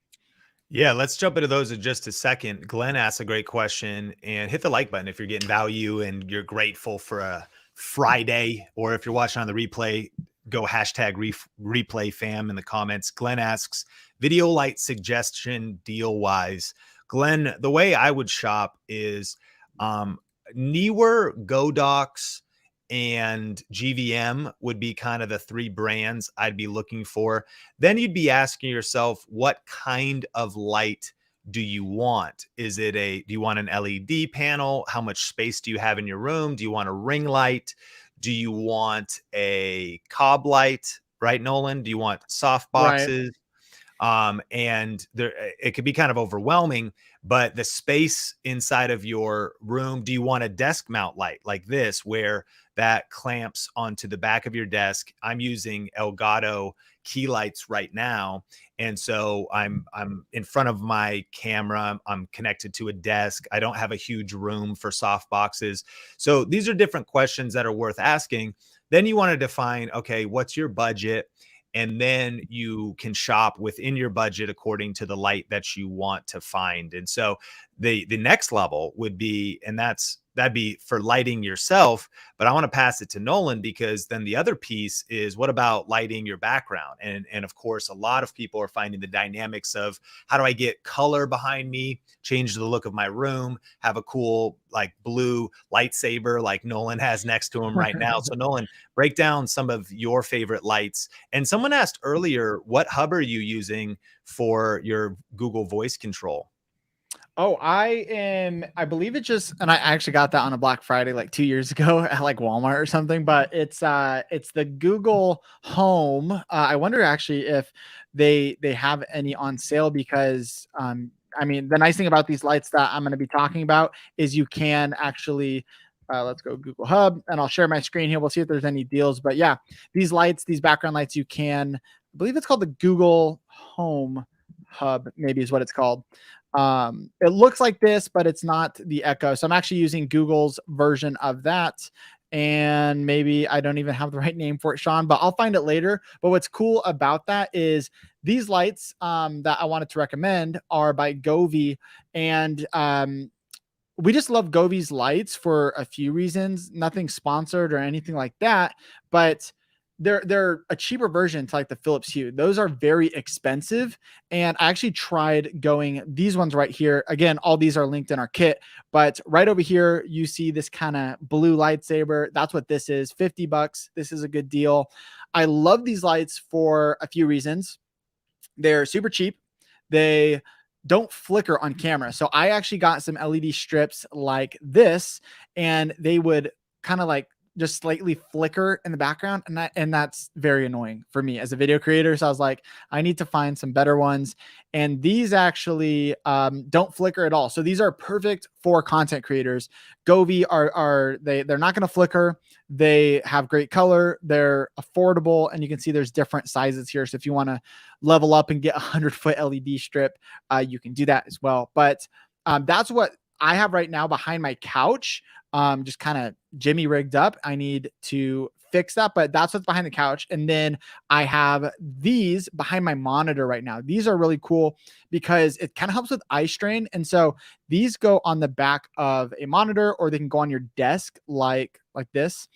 Yeah, let's jump into those in just a second. Glenn asked a great question, and hit the like button if you're getting value and you're grateful for a Friday, or if you're watching on the replay, go hashtag replay fam in the comments. Glenn asks, video light suggestion deal wise. Glenn, the way I would shop is Neewer, Godox, and GVM would be kind of the three brands I'd be looking for. Then you'd be asking yourself, what kind of light do you want? Do you want an LED panel? How much space do you have in your room? Do you want a ring light? Do you want a cob light, right, Nolan? Do you want soft boxes? And there, it could be kind of overwhelming, but the space inside of your room, do you want a desk mount light like this, where that clamps onto the back of your desk? I'm using Elgato key lights right now. And so I'm in front of my camera. I'm connected to a desk. I don't have a huge room for soft boxes. So these are different questions that are worth asking. Then you want to define, okay, what's your budget? And then you can shop within your budget according to the light that you want to find. And so the next level would be, and that'd be for lighting yourself. But I want to pass it to Nolan, because then the other piece is, what about lighting your background? And of course, a lot of people are finding the dynamics of, how do I get color behind me, change the look of my room, have a cool like blue lightsaber like Nolan has next to him right now. So Nolan, break down some of your favorite lights. And someone asked earlier, what hub are you using for your Google Voice control? Oh, I believe it just, and I actually got that on a Black Friday like 2 years ago at like Walmart or something, but it's the Google Home. I wonder actually if they have any on sale, because I mean, the nice thing about these lights that I'm going to be talking about is you can actually, let's go Google Hub, and I'll share my screen here. We'll see if there's any deals. But yeah, these lights, these background lights, you can, I believe it's called the Google Home Hub, maybe is what it's called. It looks like this, but it's not the Echo. So I'm actually using Google's version of that. And maybe I don't even have the right name for it, Sean, but I'll find it later. But what's cool about that is these lights that I wanted to recommend are by Govee. And we just love Govee's lights for a few reasons. Nothing sponsored or anything like that, but they're a cheaper version to like the Philips Hue. Those are very expensive, and I actually tried going these ones right here. Again, all these are linked in our kit, but right over here you see this kind of blue lightsaber. That's what this is. $50. This is a good deal. I love these lights for a few reasons. They're super cheap. They don't flicker on camera. So I actually got some LED strips like this, and they would kind of like just slightly flicker in the background, and that's very annoying for me as a video creator. So I was like, I need to find some better ones, and these actually don't flicker at all. So these are perfect for content creators. Govee they're not going to flicker. They have great color. They're affordable, and you can see there's different sizes here. So if you want to level up and get a 100-foot LED strip, you can do that as well. But that's what I have right now behind my couch. Just kind of Jimmy rigged up. I need to fix that, but that's what's behind the couch. And then I have these behind my monitor right now. These are really cool because it kind of helps with eye strain. And so these go on the back of a monitor, or they can go on your desk like this.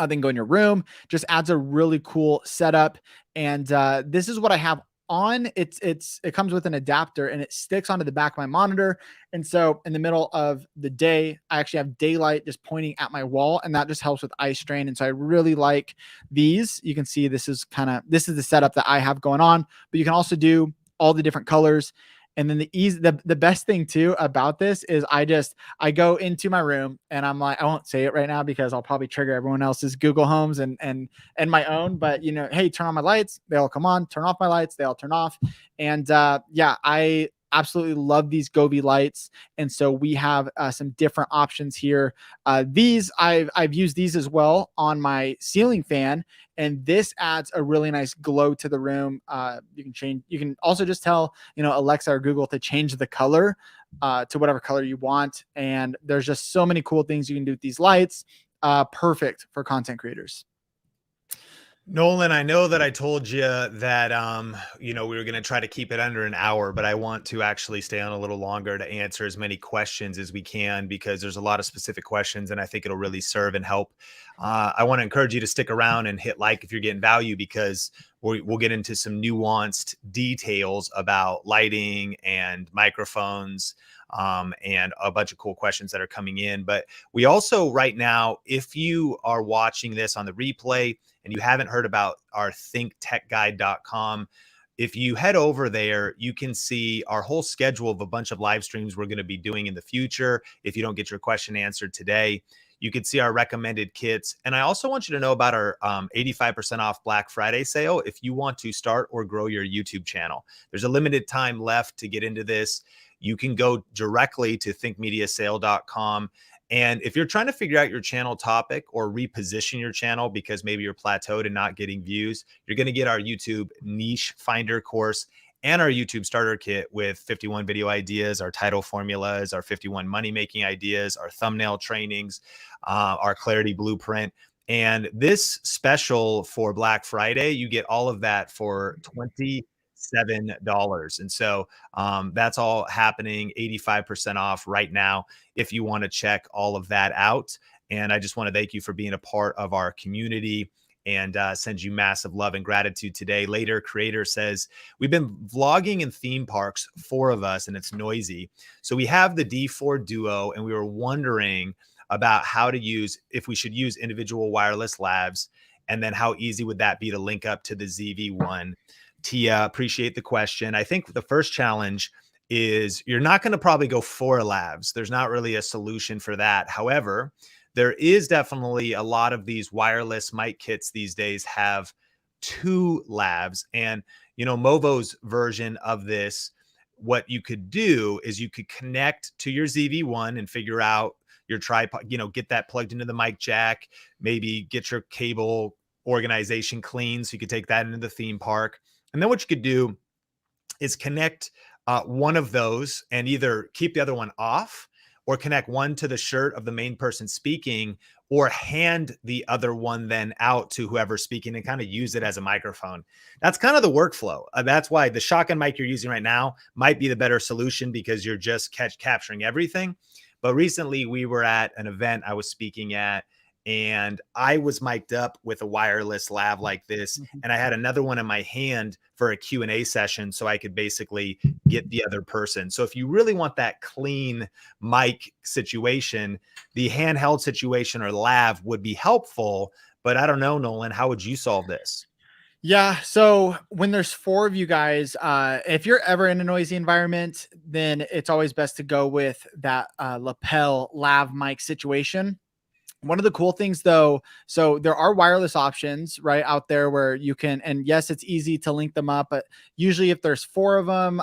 Then go in your room. Just adds a really cool setup. And this is what I have on. It comes with an adapter, and it sticks onto the back of my monitor. And so in the middle of the day, I actually have daylight just pointing at my wall, and that just helps with eye strain. And so I really like these. You can see this is the setup that I have going on, but you can also do all the different colors. And then the best thing too about this is I go into my room, and I'm like, I won't say it right now because I'll probably trigger everyone else's Google Homes and my own, but hey, turn on my lights, they all come on, turn off my lights, they all turn off. And yeah, I absolutely love these Govee lights. And so we have some different options here. These I've used these as well on my ceiling fan, and this adds a really nice glow to the room. You can also just tell, Alexa or Google to change the color to whatever color you want. And there's just so many cool things you can do with these lights. Perfect for content creators. Nolan, I know that I told you that, we were going to try to keep it under an hour, but I want to actually stay on a little longer to answer as many questions as we can, because there's a lot of specific questions, and I think it'll really serve and help. I want to encourage you to stick around and hit like if you're getting value, because we'll get into some nuanced details about lighting and microphones, and a bunch of cool questions that are coming in. But we also, right now, if you are watching this on the replay and you haven't heard about our thinktechguide.com, if you head over there, you can see our whole schedule of a bunch of live streams we're going to be doing in the future. If you don't get your question answered today, You can see our recommended kits. And I also want you to know about our 85% off Black Friday sale if you want to start or grow your YouTube channel. There's a limited time left to get into this. You can go directly to thinkmediasale.com. And if you're trying to figure out your channel topic or reposition your channel because maybe you're plateaued and not getting views, you're going to get our YouTube niche finder course and our YouTube starter kit with 51 video ideas, our title formulas, our 51 money making ideas, our thumbnail trainings, our clarity blueprint. And this special for Black Friday, you get all of that for $27. And so that's all happening 85% off right now if you want to check all of that out. And I just want to thank you for being a part of our community and send you massive love and gratitude today. Later, Creator says, we've been vlogging in theme parks, 4 of us, and it's noisy. So we have the D4 Duo, and we were wondering about how to use, if we should use individual wireless lavs, and then how easy would that be to link up to the ZV-1. Tia, appreciate the question. I think the first challenge is you're not going to probably go 4 lavs. There's not really a solution for that. However, there is definitely a lot of these wireless mic kits these days have 2 lavs. And, you know, Movo's version of this, what you could do is you could connect to your ZV-1 and figure out your tripod, you know, get that plugged into the mic jack, maybe get your cable organization clean so you could take that into the theme park. And then what you could do is connect one of those and either keep the other one off, or connect one to the shirt of the main person speaking, or hand the other one then out to whoever's speaking and kind of use it as a microphone. That's kind of the workflow. That's why the shotgun mic you're using right now might be the better solution because you're just capturing everything. But recently we were at an event I was speaking at, and I was mic'd up with a wireless lav like this, and I had another one in my hand for a Q&A session so I could basically get the other person. So if you really want that clean mic situation, the handheld situation or lav would be helpful. But I don't know, Nolan, how would you solve this? Yeah. So when there's 4 of you guys, if you're ever in a noisy environment, then it's always best to go with that lapel lav mic situation. One of the cool things though, so there are wireless options right out there where you can, and yes, it's easy to link them up, but usually if there's 4 of them,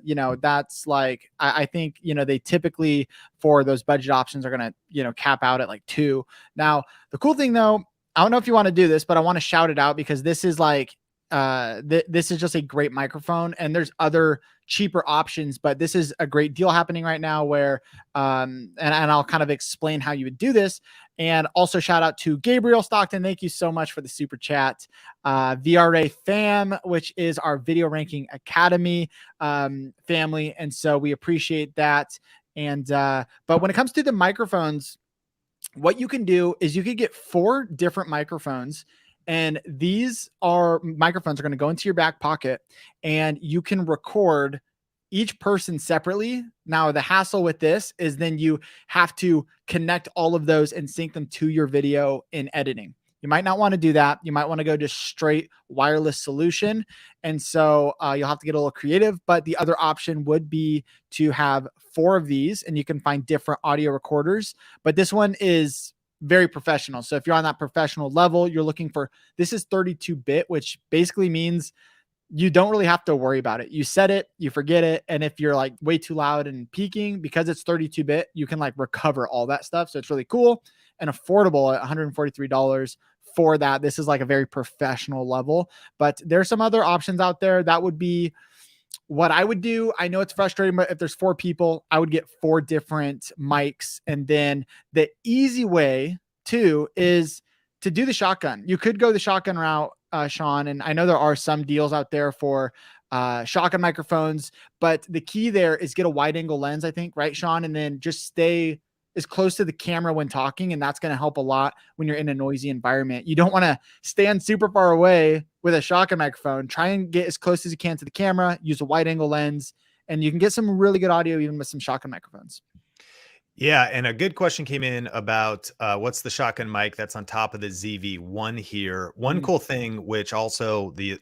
you know, that's like, I think, you know, they typically for those budget options are going to, you know, cap out at like 2. Now, the cool thing though, I don't know if you want to do this, but I want to shout it out because this is like, this is just a great microphone, and there's other cheaper options, but this is a great deal happening right now where, and I'll kind of explain how you would do this. And also shout out to Gabriel Stockton. Thank you so much for the super chat. VRA fam, which is our Video Ranking Academy family. And so we appreciate that. And, but when it comes to the microphones, what you can do is you could get 4 different microphones, and these are microphones are going to go into your back pocket, and you can record each person separately. Now, the hassle with this is then you have to connect all of those and sync them to your video in editing. You might not want to do that. You might want to go just straight wireless solution. And so you'll have to get a little creative, but the other option would be to have 4 of these, and you can find different audio recorders, but this one is very professional. So if you're on that professional level, you're looking for, this is 32-bit, which basically means you don't really have to worry about it. You set it, you forget it. And if you're like way too loud and peaking, because it's 32-bit, you can like recover all that stuff. So it's really cool and affordable at $143 for that. This is like a very professional level, but there's some other options out there. That would be what I would do. I know it's frustrating, but if there's 4 people, I would get 4 different mics. And then the easy way too is to do the shotgun. You could go the shotgun route, Sean. And I know there are some deals out there for shotgun microphones, but the key there is get a wide angle lens, I think, right, Sean? And then just stay as close to the camera when talking. And that's going to help a lot when you're in a noisy environment. You don't want to stand super far away with a shotgun microphone. Try and get as close as you can to the camera, use a wide angle lens, and you can get some really good audio even with some shotgun microphones. Yeah, and a good question came in about what's the shotgun mic that's on top of the ZV-1 here. One cool thing, which also the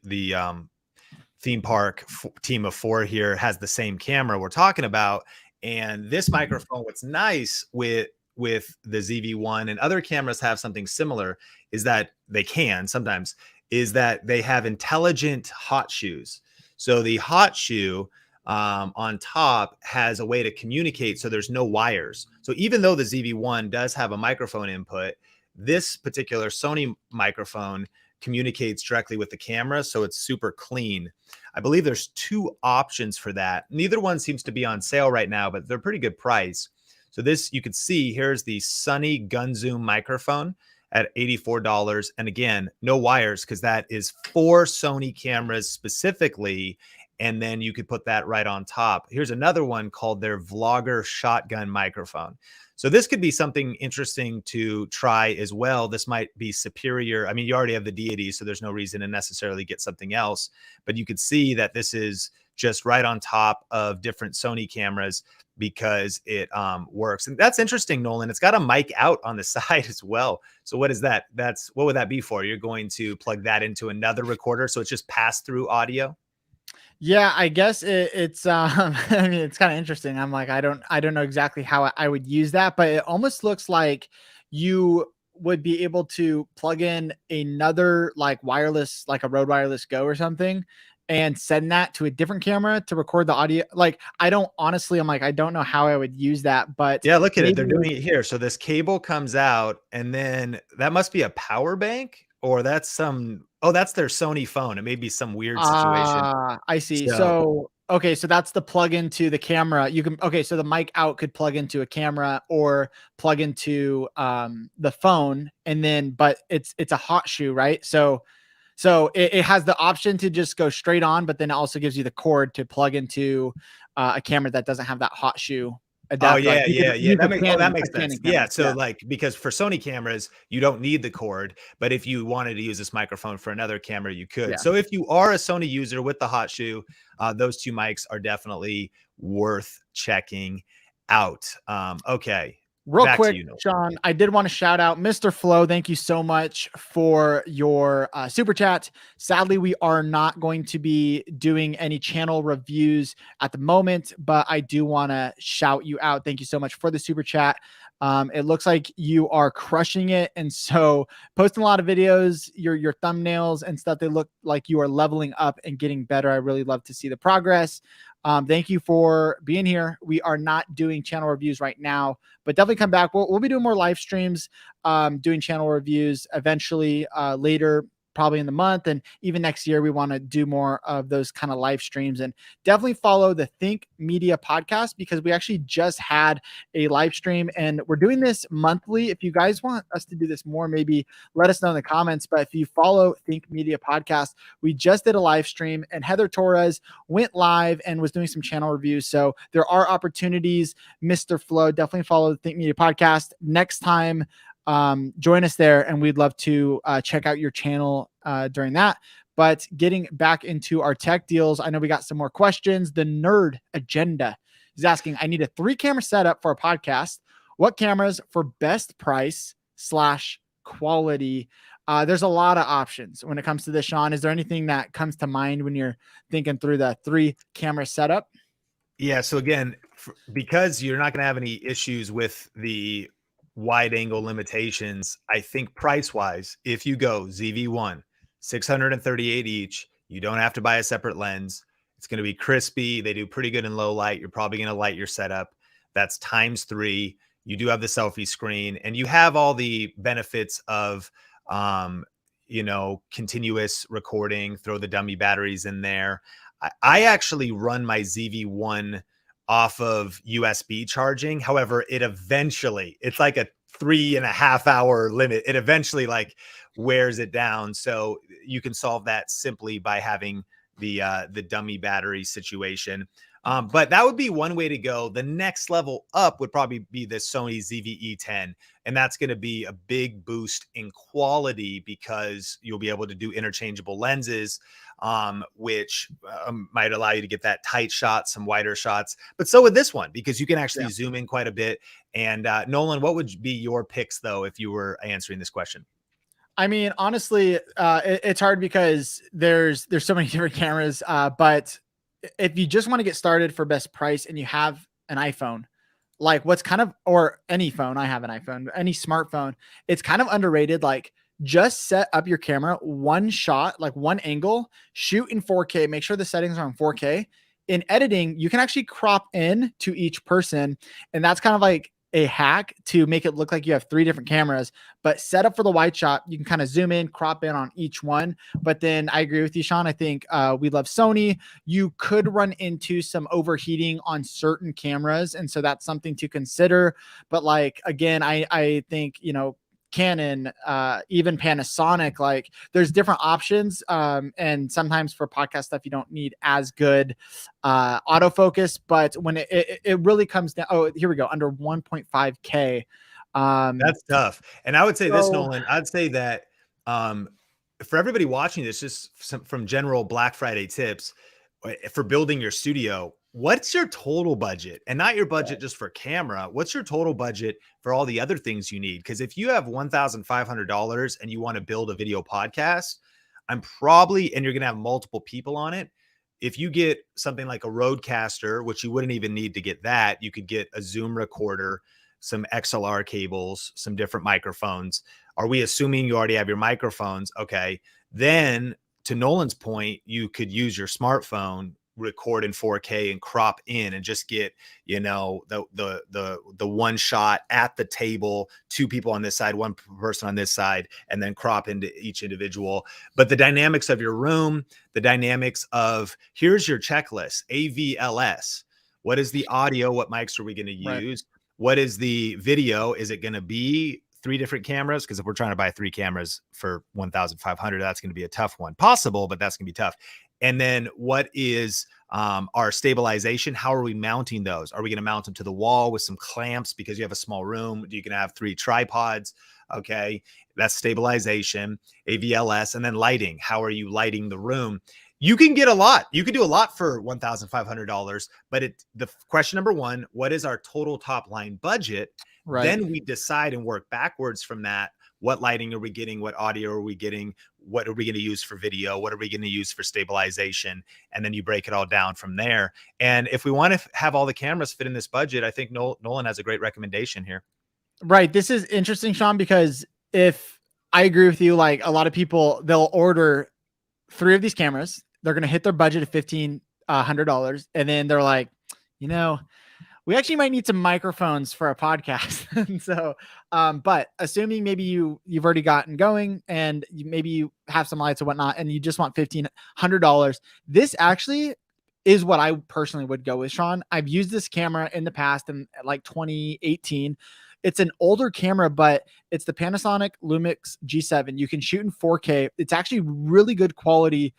theme park team of 4 here has the same camera we're talking about. And this microphone, what's nice with with the ZV-1, and other cameras have something similar, is that they can sometimes, is that they have intelligent hot shoes. So the hot shoe on top has a way to communicate, so there's no wires. So even though the ZV-1 does have a microphone input, this particular Sony microphone communicates directly with the camera, so it's super clean. I believe there's 2 options for that. Neither one seems to be on sale right now, but they're pretty good price. So this, you can see, here's the Sony Gunzoom microphone at $84. And again, no wires, because that is for Sony cameras specifically. And then you could put that right on top. Here's another one called their Vlogger shotgun microphone. So this could be something interesting to try as well. This might be superior. I mean, you already have the Deity, so there's no reason to necessarily get something else. But you could see that this is just right on top of different Sony cameras because it works. And that's interesting, Nolan. It's got a mic out on the side as well. So what is that? What would that be for? You're going to plug that into another recorder, so it's just pass-through audio? Yeah, I guess it's I mean, it's kind of interesting. I'm like, I don't know exactly how I would use that, but it almost looks like you would be able to plug in another like wireless, like a Rode Wireless Go or something, and send that to a different camera to record the audio. Like, I don't honestly, I'm like, I don't know how I would use that, but Yeah, look at it. They're maybe- doing it here. So this cable comes out, and then that must be a power bank, or that's some, oh, that's their Sony phone. It may be some weird situation. I see. So So, okay, so that's the plug into the camera. You can, okay, so the mic out could plug into a camera or plug into the phone, and then, but it's a hot shoe, right? So it has the option to just go straight on, but then it also gives you the cord to plug into a camera that doesn't have that hot shoe oh adapter. Like, yeah, use a that Canon- makes a Canon sense. camera. Yeah, so like, because for Sony cameras you don't need the cord, but if you wanted to use this microphone for another camera, you could. Yeah. So if you are a Sony user with the hot shoe, those 2 mics are definitely worth checking out. Okay, Real back to quick, you, Nolan. Sean, I did want to shout out Mr. Flo. Thank you so much for your super chat. Sadly, we are not going to be doing any channel reviews at the moment, but I do want to shout you out. Thank you so much for the super chat. It looks like you are crushing it. And so posting a lot of videos, your thumbnails and stuff, they look like you are leveling up and getting better. I really love to see the progress. Thank you for being here. We are not doing channel reviews right now, but definitely come back. We'll be doing more live streams, doing channel reviews eventually later, probably in the month, and even next year we want to do more of those kind of live streams. And definitely follow the Think Media podcast, because we actually just had a live stream and we're doing this monthly. If you guys want us to do this more, maybe let us know in the comments. But if you follow Think Media podcast, we just did a live stream and Heather Torres went live and was doing some channel reviews. So there are opportunities. Mr. Flo, definitely follow the Think Media podcast. Next time, join us there, and we'd love to check out your channel during that. But getting back into our tech deals, I know we got some more questions. The Nerd Agenda is asking, I need a 3-camera setup for a podcast. What cameras for best price / quality? There's a lot of options when it comes to this, Sean. Is there anything that comes to mind when you're thinking through the 3-camera setup? Yeah, so again, because you're not going to have any issues with the wide angle limitations, I think price wise, if you go ZV-1, 638 each, you don't have to buy a separate lens. It's going to be crispy. They do pretty good in low light. You're probably going to light your setup. That's ×3. You do have the selfie screen, and you have all the benefits of continuous recording. Throw the dummy batteries in there. I actually run my ZV-1 off of USB charging. However, it's like a 3.5 hour limit. It eventually like wears it down. So you can solve that simply by having the dummy battery situation. But that would be one way to go. The next level up would probably be the Sony ZV-E10. And that's going to be a big boost in quality because you'll be able to do interchangeable lenses, which might allow you to get that tight shot, some wider shots. But so with this one, because you can actually zoom in quite a bit. And Nolan, what would be your picks, though, if you were answering this question? I mean, honestly, it's hard because there's so many different cameras. But if you just want to get started for best price and you have an iPhone, like what's kind of, or any phone, I have an iPhone, any smartphone, it's kind of underrated. Like just set up your camera, one shot, like one angle, shoot in 4K, make sure the settings are on 4K. In editing, you can actually crop in to each person. And that's kind of like a hack to make it look like you have 3 different cameras, but set up for the wide shot. You can kind of zoom in, crop in on each one. But then I agree with you, Sean. I think we love Sony. You could run into some overheating on certain cameras. And so that's something to consider. But like, again, I think, you know, Canon, even Panasonic, like there's different options. And sometimes for podcast stuff, you don't need as good autofocus, but when it really comes down, oh, here we go, under 1.5K. That's tough. And I would say this, So- Nolan, I'd say that for everybody watching this, just from general Black Friday tips for building your studio, what's your total budget? And not your budget just for camera. What's your total budget for all the other things you need? Because if you have $1,500 and you want to build a video podcast, and you're going to have multiple people on it. If you get something like a Rodecaster, which you wouldn't even need to get that, you could get a Zoom recorder, some XLR cables, some different microphones. Are we assuming you already have your microphones? Okay. Then to Nolan's point, you could use your smartphone, record in 4K and crop in and just get, you know, the one shot at the table, 2 people on this side, 1 person on this side, and then crop into each individual. But the dynamics of your room, the dynamics of, here's your checklist, AVLS. What is the audio? What mics are we going to use? Right. What is the video? Is it going to be 3 different cameras? Because if we're trying to buy 3 cameras for 1,500, that's going to be a tough one. Possible, but that's going to be tough. And then what is our stabilization? How are we mounting those? Are we going to mount them to the wall with some clamps because you have a small room? You can have 3 tripods. Okay. That's stabilization, AVLS, and then lighting. How are you lighting the room? You can get a lot. You can do a lot for $1,500, but the question number 1, what is our total top line budget? Right. Then we decide and work backwards from that. What lighting are we getting? What audio are we getting? What are we going to use for video? What are we going to use for stabilization? And then you break it all down from there. And if we want to have all the cameras fit in this budget, I think Nolan has a great recommendation here. Right. This is interesting, Sean, because if I agree with you, like a lot of people, they'll order 3 of these cameras. They're going to hit their budget of $1,500. And then they're like, you know, we actually might need some microphones for a podcast. And so, but assuming maybe you've already gotten going and maybe you have some lights or whatnot, and you just want $1,500, this actually is what I personally would go with, Sean. I've used this camera in the past in like 2018. It's an older camera, but it's the Panasonic Lumix G7. You can shoot in 4K. It's actually really good quality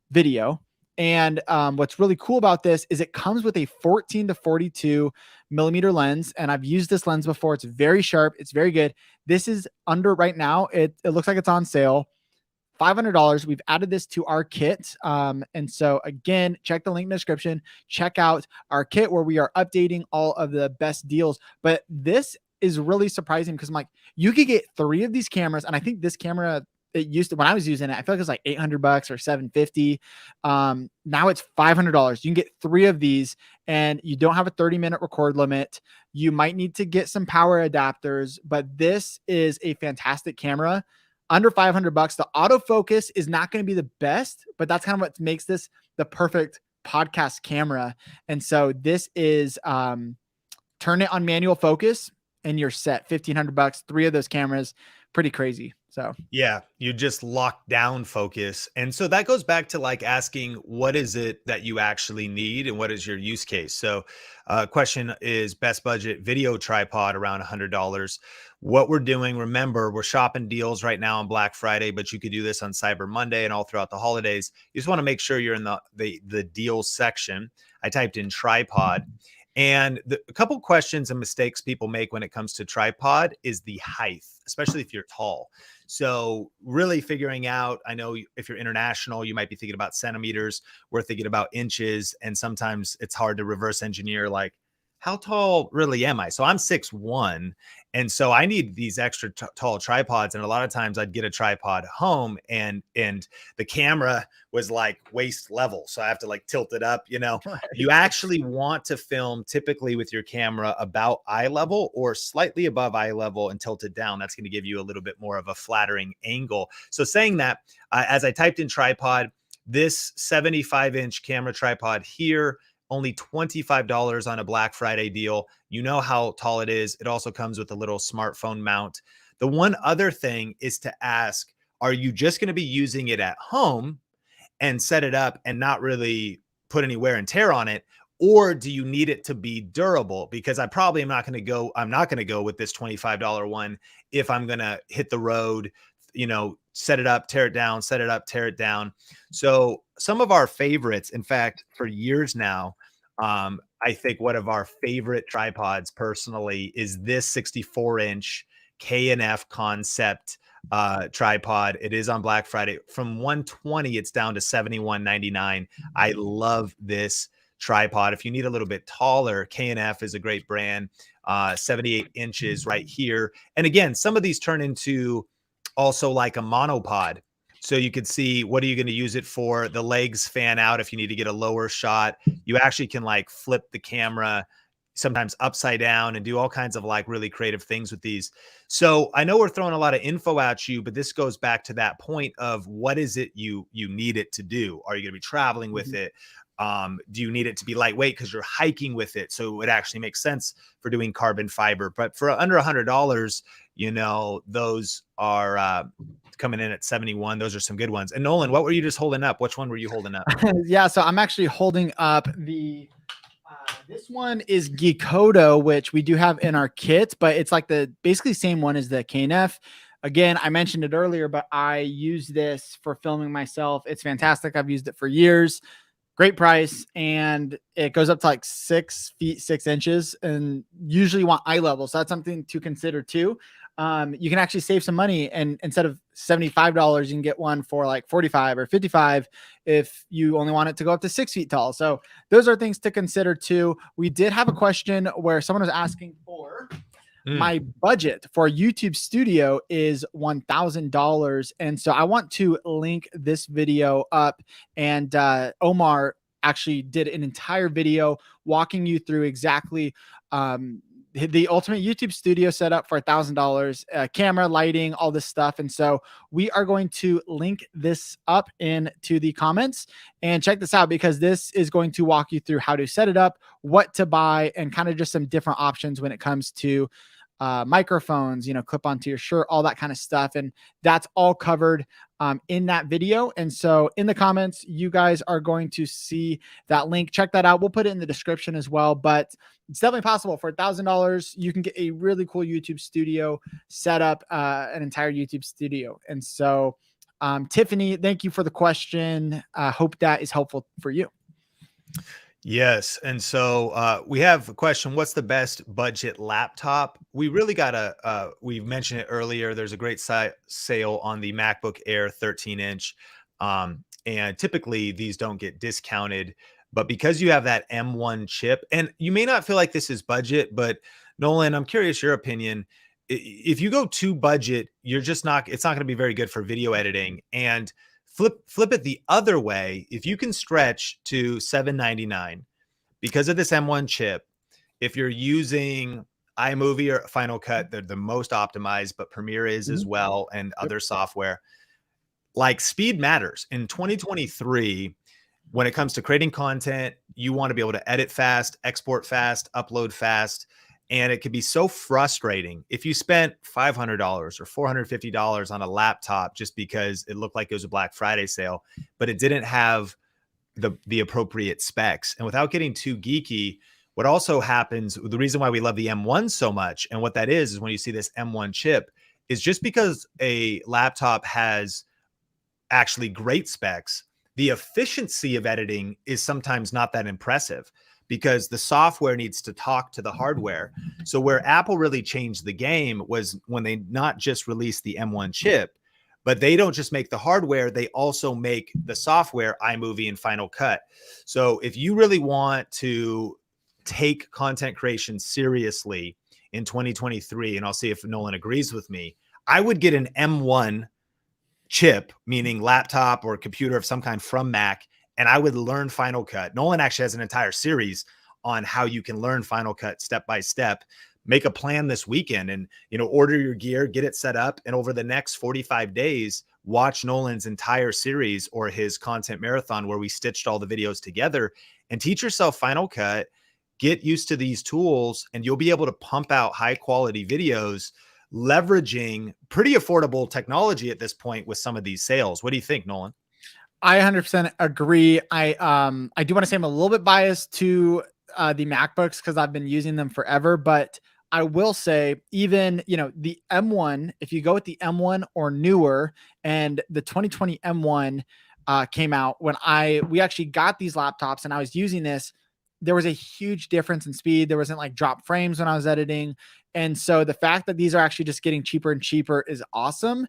video. And what's really cool about this is it comes with a 14 to 42 millimeter lens. And I've used this lens before. It's very sharp. It's very good. This is under right now. It looks like it's on sale. $500. We've added this to our kit. And so again, check the link in the description. Check out our kit where we are updating all of the best deals. But this is really surprising because I'm like, you could get 3 of these cameras. And I think this camera, it used to, when I was using it, I feel like it was like $800 or $750. Now it's $500. You can get 3 of these and you don't have a 30-minute record limit. You might need to get some power adapters, but this is a fantastic camera under $500. The autofocus is not going to be the best, but that's kind of what makes this the perfect podcast camera. And so this is, turn it on manual focus and you're set. $1,500, 3 of those cameras, pretty crazy. So yeah, you just lock down focus. And so that goes back to like asking, what is it that you actually need and what is your use case? So question is best budget video tripod around $100. What we're doing, remember, we're shopping deals right now on Black Friday, but you could do this on Cyber Monday and all throughout the holidays. You just want to make sure you're in the deals section. I typed in tripod. And a couple questions and mistakes people make when it comes to tripod is the height, especially if you're tall. So really figuring out, I know if you're international, you might be thinking about centimeters, we're thinking about inches. And sometimes it's hard to reverse engineer, like, how tall really am I? So I'm 6'1", And so I need these extra tall tripods. And a lot of times I'd get a tripod home and the camera was like waist level. So I have to like tilt it up, you know. Right. You actually want to film typically with your camera about eye level or slightly above eye level and tilt it down. That's going to give you a little bit more of a flattering angle. So saying that, as I typed in tripod, this 75-inch camera tripod here, only $25 on a Black Friday deal. You know how tall it is. It also comes with a little smartphone mount. The one other thing is to ask, are you just going to be using it at home and set it up and not really put any wear and tear on it? Or do you need it to be durable? Because I probably am not going to go, I'm not going to go with this $25 one if I'm going to hit the road, you know, set it up, tear it down, set it up, tear it down. So some of our favorites, in fact, for years now, I think one of our favorite tripods personally is this 64-inch K&F Concept tripod. It is on Black Friday. From $120, it's down to $71.99. I love this tripod. If you need a little bit taller, K&F is a great brand. 78 inches right here. And again, some of these turn into also like a monopod. So you could see, what are you going to use it for? The legs fan out if you need to get a lower shot. You actually can like flip the camera sometimes upside down and do all kinds of like really creative things with these. So I know we're throwing a lot of info at you, but this goes back to that point of what is it you need it to do? Are you going to be traveling with it? Do you need it to be lightweight because you're hiking with it? So it actually makes sense for doing carbon fiber. But for under $100, you know, those are coming in at 71. Those are some good ones. And Nolan, what were you just holding up? Which one were you holding up? Yeah, so I'm actually holding up the this one is Geekoto, which we do have in our kit, but it's like the basically same one as the K&F. Again, I mentioned it earlier, but I use this for filming myself. It's fantastic. I've used it for years. Great price, and it goes up to like 6 feet 6 inches, and usually you want eye level, so that's something to consider too. You can actually save some money, and instead of $75, you can get one for like 45 or 55 if you only want it to go up to 6 feet tall. So those are things to consider too. We did have a question where someone was asking for my budget for a YouTube studio is $1,000. And so I want to link this video up, and Omar actually did an entire video walking you through exactly the ultimate YouTube studio setup for $1,000, camera, lighting, all this stuff. And so we are going to link this up into the comments, and check this out, because this is going to walk you through how to set it up, what to buy, and kind of just some different options when it comes to microphones, you know, clip onto your shirt, all that kind of stuff. And that's all covered in that video. And so in the comments, you guys are going to see that link. Check that out. We'll put it in the description as well, but it's definitely possible. For $1,000, you can get a really cool YouTube studio set up, an entire YouTube studio. And so Tiffany, thank you for the question. Hope that is helpful for you. Yes. And so we have a question. What's the best budget laptop? We really got we've mentioned it earlier. There's a great sale on the MacBook Air 13-inch. And typically these don't get discounted, but because you have that M1 chip, and you may not feel like this is budget, but Nolan, I'm curious your opinion. If you go too budget, you're just not, it's not going to be very good for video editing. And flip it the other way. If you can stretch to $799 because of this M1 chip, if you're using iMovie or Final Cut, they're the most optimized, but Premiere is as well, and other software. Like, speed matters. In 2023, when it comes to creating content, you want to be able to edit fast, export fast, upload fast. And it could be so frustrating if you spent $500 or $450 on a laptop just because it looked like it was a Black Friday sale, but it didn't have the appropriate specs. And without getting too geeky, what also happens, the reason why we love the M1 so much, and what that is when you see this M1 chip, is just because a laptop has actually great specs, the efficiency of editing is sometimes not that impressive, because the software needs to talk to the hardware. So where Apple really changed the game was when they not just released the M1 chip, but they don't just make the hardware, they also make the software, iMovie and Final Cut. So if you really want to take content creation seriously in 2023, and I'll see if Nolan agrees with me, I would get an M1 chip, meaning laptop or computer of some kind from Mac, and I would learn Final Cut. Nolan actually has an entire series on how you can learn Final Cut step by step. Make a plan this weekend and, order your gear, get it set up. And over the next 45 days, watch Nolan's entire series or his content marathon where we stitched all the videos together, and teach yourself Final Cut, get used to these tools, and you'll be able to pump out high quality videos leveraging pretty affordable technology at this point with some of these sales. What do you think, Nolan? I 100% agree. I do want to say I'm a little bit biased to the MacBooks because I've been using them forever, but I will say even, the M1, if you go with the M1 or newer, and the 2020 M1 came out when we actually got these laptops and I was using this, there was a huge difference in speed. There wasn't like drop frames when I was editing. And so the fact that these are actually just getting cheaper and cheaper is awesome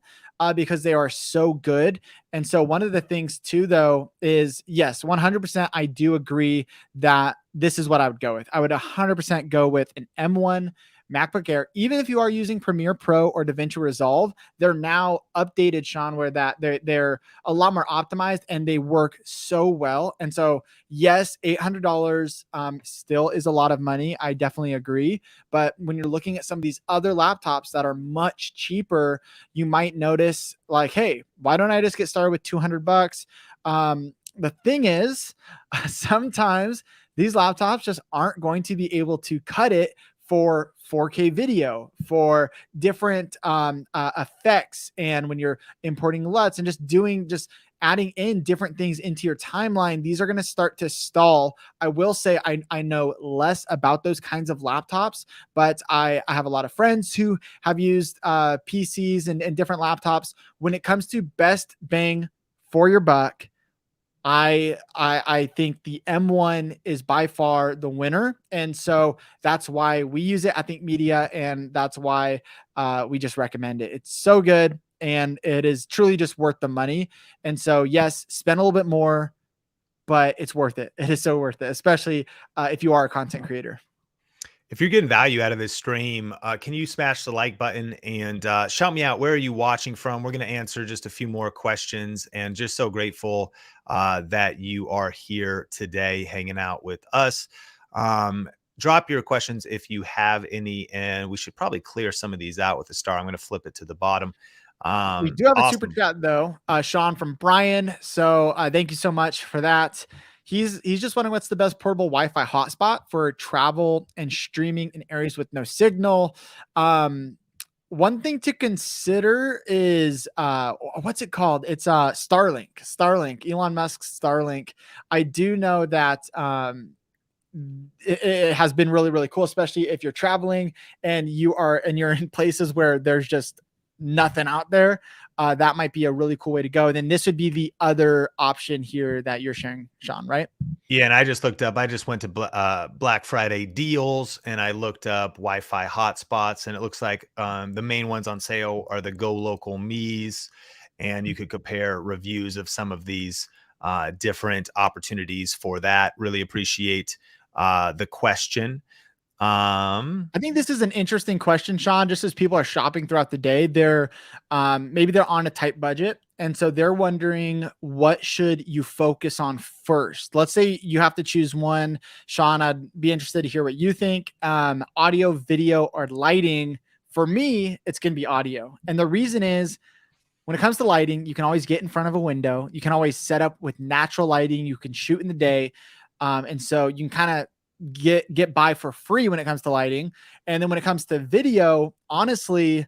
because they are so good. And so one of the things too, though, is yes, 100%. I do agree that this is what I would go with. I would 100% go with an M1 MacBook Air. Even if you are using Premiere Pro or DaVinci Resolve, they're now updated, Sean, where that they're a lot more optimized and they work so well. And so yes, $800 still is a lot of money. I definitely agree. But when you're looking at some of these other laptops that are much cheaper, you might notice like, hey, why don't I just get started with $200? The thing is, sometimes these laptops just aren't going to be able to cut it for 4K video, for different effects. And when you're importing LUTs and just adding in different things into your timeline, these are going to start to stall. I will say I know less about those kinds of laptops, but I have a lot of friends who have used PCs and different laptops. When it comes to best bang for your buck, I think the M1 is by far the winner. And so that's why we use it at Think Media. And that's why we just recommend it. It's so good. And it is truly just worth the money. And so, yes, spend a little bit more, but it's worth it. It is so worth it, especially if you are a content creator. If you're getting value out of this stream, can you smash the like button and shout me out? Where are you watching from? We're going to answer just a few more questions, and just so grateful that you are here today hanging out with us. Drop your questions if you have any, and we should probably clear some of these out with a star. I'm going to flip it to the bottom. We do have a super chat though, Sean, from Brian. So thank you so much for that. He's just wondering what's the best portable Wi-Fi hotspot for travel and streaming in areas with no signal. One thing to consider is what's it called? It's Starlink, Elon Musk's Starlink. I do know that it has been really, really cool, especially if you're traveling and you're in places where there's just nothing out there. That might be a really cool way to go. And then this would be the other option here that you're sharing, Sean, right? Yeah, and I just looked up. I just went to Black Friday deals, and I looked up Wi-Fi hotspots, and it looks like the main ones on sale are the Go Local Me's, and you could compare reviews of some of these different opportunities for that. Really appreciate the question. I think this is an interesting question, Sean. Just as people are shopping throughout the day, maybe they're on a tight budget, and so they're wondering what should you focus on first. Let's say you have to choose one, Sean. I'd be interested to hear what you think. Audio, video, or lighting. For me, it's going to be audio, and the reason is, when it comes to lighting, you can always get in front of a window. You can always set up with natural lighting. You can shoot in the day, and so you can kind of get by for free when it comes to lighting. And then when it comes to video, honestly,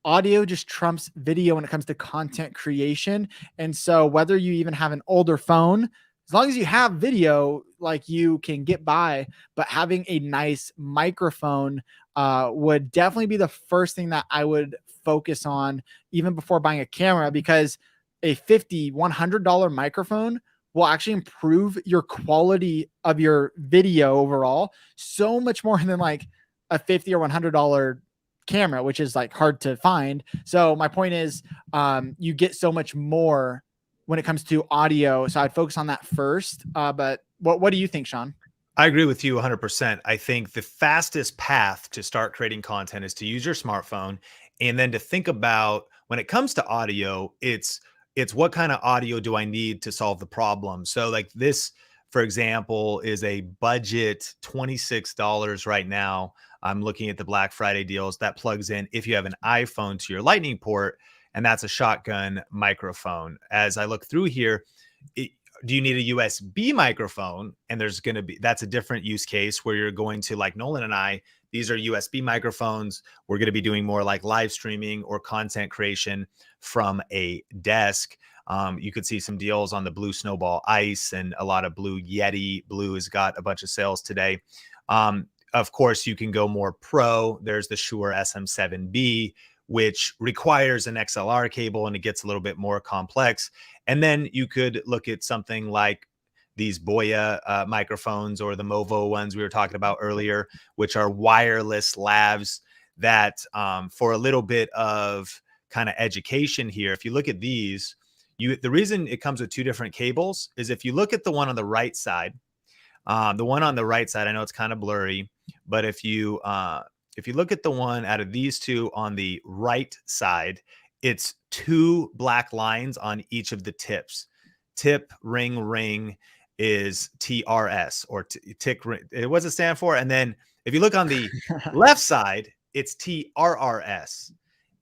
audio just trumps video when it comes to content creation. And so whether you even have an older phone, as long as you have video, like, you can get by, but having a nice microphone would definitely be the first thing that I would focus on even before buying a camera, because a $100 microphone will actually improve your quality of your video overall so much more than like a $50 or $100 camera, which is like hard to find. So my point is, you get so much more when it comes to audio. So I'd focus on that first. But what do you think, Sean? I agree with you 100%. I think the fastest path to start creating content is to use your smartphone, and then to think about, when it comes to audio, it's what kind of audio do I need to solve the problem. So like this, for example, is a budget $26 right now. I'm looking at the Black Friday deals that plugs in, if you have an iPhone, to your lightning port, and that's a shotgun microphone. As I look through here, it, do you need a USB microphone? And that's a different use case where you're going to, like Nolan and I, these are USB microphones. We're going to be doing more like live streaming or content creation from a desk. You could see some deals on the Blue Snowball Ice, and a lot of Blue Yeti. Blue has got a bunch of sales today. Of course, you can go more pro. There's the Shure SM7B, which requires an XLR cable, and it gets a little bit more complex. And then you could look at something like these Boya microphones, or the Movo ones we were talking about earlier, which are wireless lavs that, for a little bit of kind of education here, if you look at these, the reason it comes with two different cables is, if you look at the one on the right side, I know it's kind of blurry, but if you look at the one out of these two on the right side, it's two black lines on each of the tips. Tip, ring is TRS, or tick ring. What does it stand for? And then if you look on the left side, it's TRRS.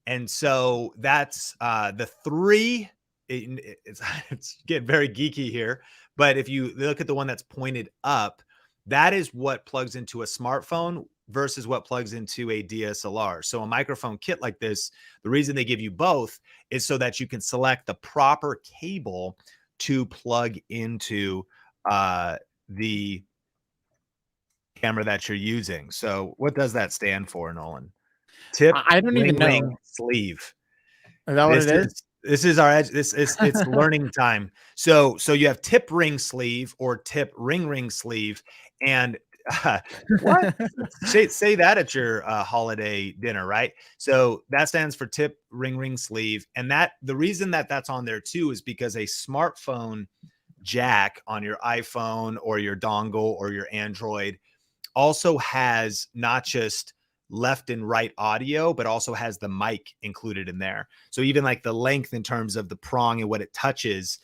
And so that's the three. It's getting very geeky here. But if you look at the one that's pointed up, that is what plugs into a smartphone versus what plugs into a DSLR. So a microphone kit like this, the reason they give you both is so that you can select the proper cable to plug into the camera that you're using. So what does that stand for, Nolan? Tip, I don't even know. sleeve. Is that what it is? This is our it's learning time. So you have tip ring sleeve or tip ring sleeve, and what? say that at your holiday dinner, right? So that stands for tip ring sleeve, and that the reason that that's on there too is because a smartphone jack on your iPhone or your dongle or your Android also has not just left and right audio, but also has the mic included in there. So even like the length in terms of the prong and what it touches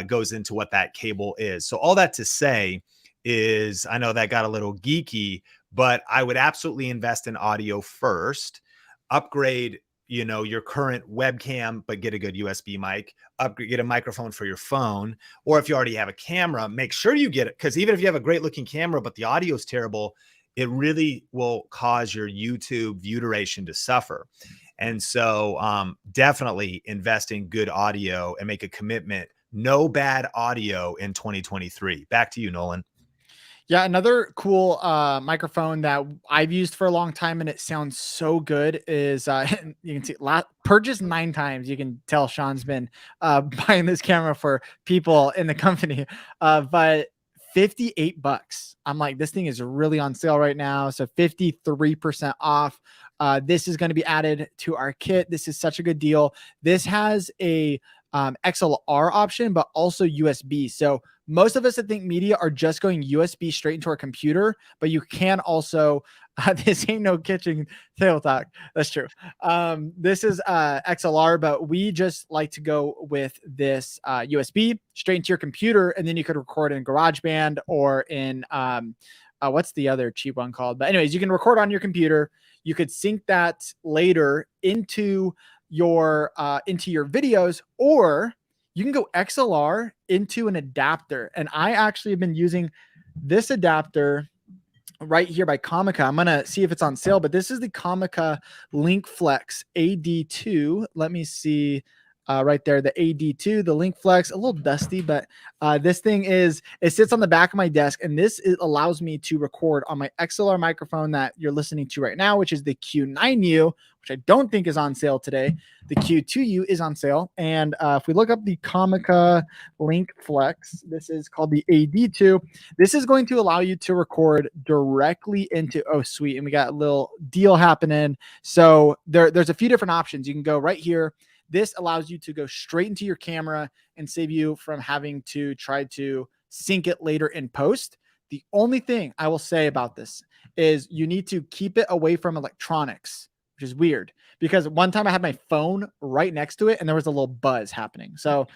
goes into what that cable is. So all that to say is, I know that got a little geeky, but I would absolutely invest in audio first, upgrade, your current webcam, but get a good USB mic, upgrade, get a microphone for your phone. Or if you already have a camera, make sure you get it. Because even if you have a great looking camera, but the audio is terrible, it really will cause your YouTube view duration to suffer. And so definitely invest in good audio and make a commitment. No bad audio in 2023. Back to you, Nolan. Yeah, another cool microphone that I've used for a long time and it sounds so good is you can see purchased 9 times. You can tell Sean's been buying this camera for people in the company, but $58. I'm like, this thing is really on sale right now, so 53% off. This is going to be added to our kit. This is such a good deal. This has a XLR option, but also USB. So most of us that think media are just going USB straight into our computer, but you can also, this ain't no kitchen table talk. That's true. This is XLR, but we just like to go with this USB straight into your computer. And then you could record in GarageBand or in, what's the other cheap one called? But anyways, you can record on your computer. You could sync that later into your videos, or you can go XLR into an adapter. And I actually have been using this adapter right here by Comica. I'm going to see if it's on sale, but this is the Comica LinkFlex AD2. Let me see right there, the AD2, the LinkFlex, a little dusty, but this thing it sits on the back of my desk, and this allows me to record on my XLR microphone that you're listening to right now, which is the Q9U, which I don't think is on sale today. The Q2U is on sale. And if we look up the Comica LinkFlex, this is called the AD2. This is going to allow you to record directly into, oh, sweet. And we got a little deal happening. So there's a few different options. You can go right here. This allows you to go straight into your camera and save you from having to try to sync it later in post. The only thing I will say about this is you need to keep it away from electronics, which is weird because one time I had my phone right next to it and there was a little buzz happening. So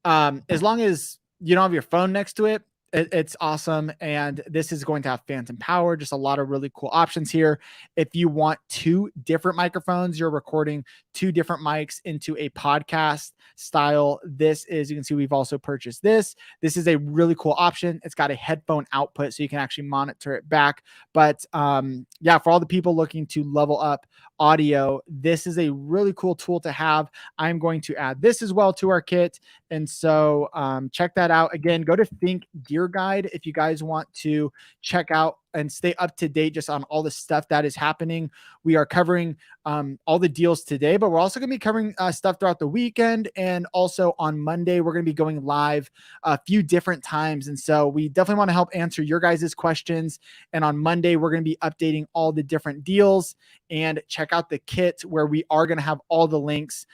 as long as you don't have your phone next to it, it's awesome. And this is going to have phantom power, just a lot of really cool options here. If you want two different microphones, you're recording two different mics into a podcast style. This is, you can see we've also purchased this. This is a really cool option. It's got a headphone output so you can actually monitor it back. But yeah, for all the people looking to level up audio, this is a really cool tool to have. I'm going to add this as well to our kit. And so check that out. Again, go to Think Gear Guide if you guys want to check out and stay up to date just on all the stuff that is happening. We are covering all the deals today, but we're also going to be covering stuff throughout the weekend. And also on Monday, we're going to be going live a few different times. And so we definitely want to help answer your guys' questions. And on Monday, we're going to be updating all the different deals, and check out the kit where we are going to have all the links.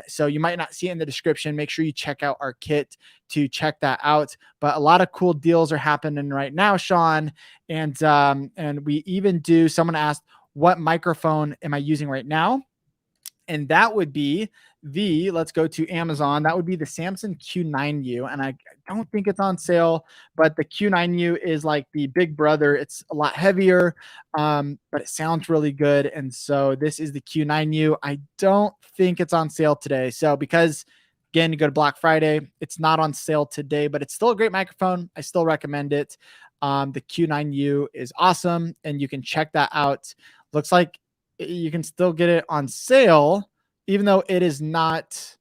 So you might not see it in the description. Make sure you check out our kit to check that out. But a lot of cool deals are happening right now, Sean. And we even do, someone asked, what microphone am I using right now? And that would be let's go to Amazon. That would be the Samson Q9U. And I don't think it's on sale, but the Q9U is like the big brother. It's a lot heavier, but it sounds really good. And so this is the Q9U. I don't think it's on sale today. So because again, you go to Black Friday, it's not on sale today, but it's still a great microphone. I still recommend it. The Q9U is awesome, and you can check that out. Looks like you can still get it on sale, even though it is not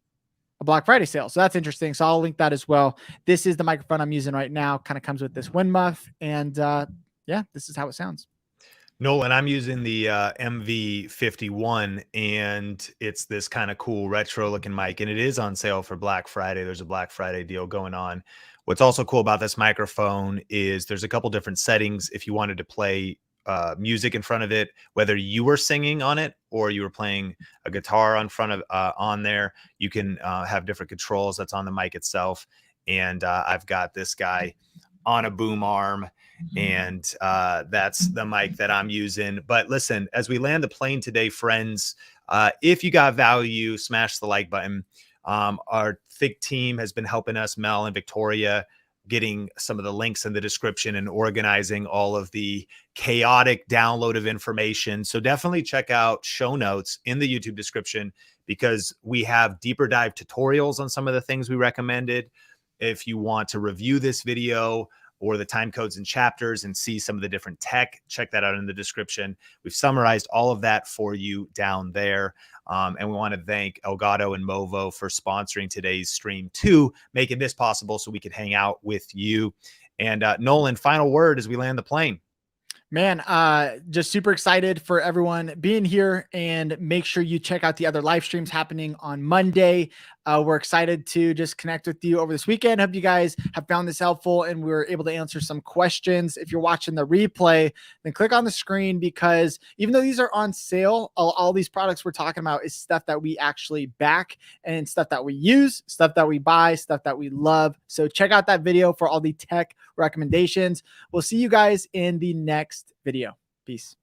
a Black Friday sale. So that's interesting. So I'll link that as well. This is the microphone I'm using right now. Kind of comes with this wind muff, and yeah, this is how it sounds. Nolan, I'm using the MV51, and it's this kind of cool retro looking mic, and it is on sale for Black Friday. There's a Black Friday deal going on. What's also cool about this microphone is there's a couple different settings if you wanted to play music in front of it, whether you were singing on it or you were playing a guitar on there. You can have different controls that's on the mic itself. And I've got this guy on a boom arm, and that's the mic that I'm using. But listen, as we land the plane today, friends, if you got value, smash the like button. Our thick team has been helping us, Mel and Victoria, getting some of the links in the description and organizing all of the chaotic download of information. So definitely check out show notes in the YouTube description, because we have deeper dive tutorials on some of the things we recommended. If you want to review this video or the time codes and chapters and see some of the different tech, check that out in the description. We've summarized all of that for you down there. And we want to thank Elgato and Movo for sponsoring today's stream too, making this possible so we could hang out with you. And Nolan, final word as we land the plane. Man, just super excited for everyone being here, and make sure you check out the other live streams happening on Monday. We're excited to just connect with you over this weekend. Hope you guys have found this helpful and we were able to answer some questions. If you're watching the replay, then click on the screen, because even though these are on sale, all these products we're talking about is stuff that we actually back, and stuff that we use, stuff that we buy, stuff that we love. So check out that video for all the tech recommendations. We'll see you guys in the next video. Peace.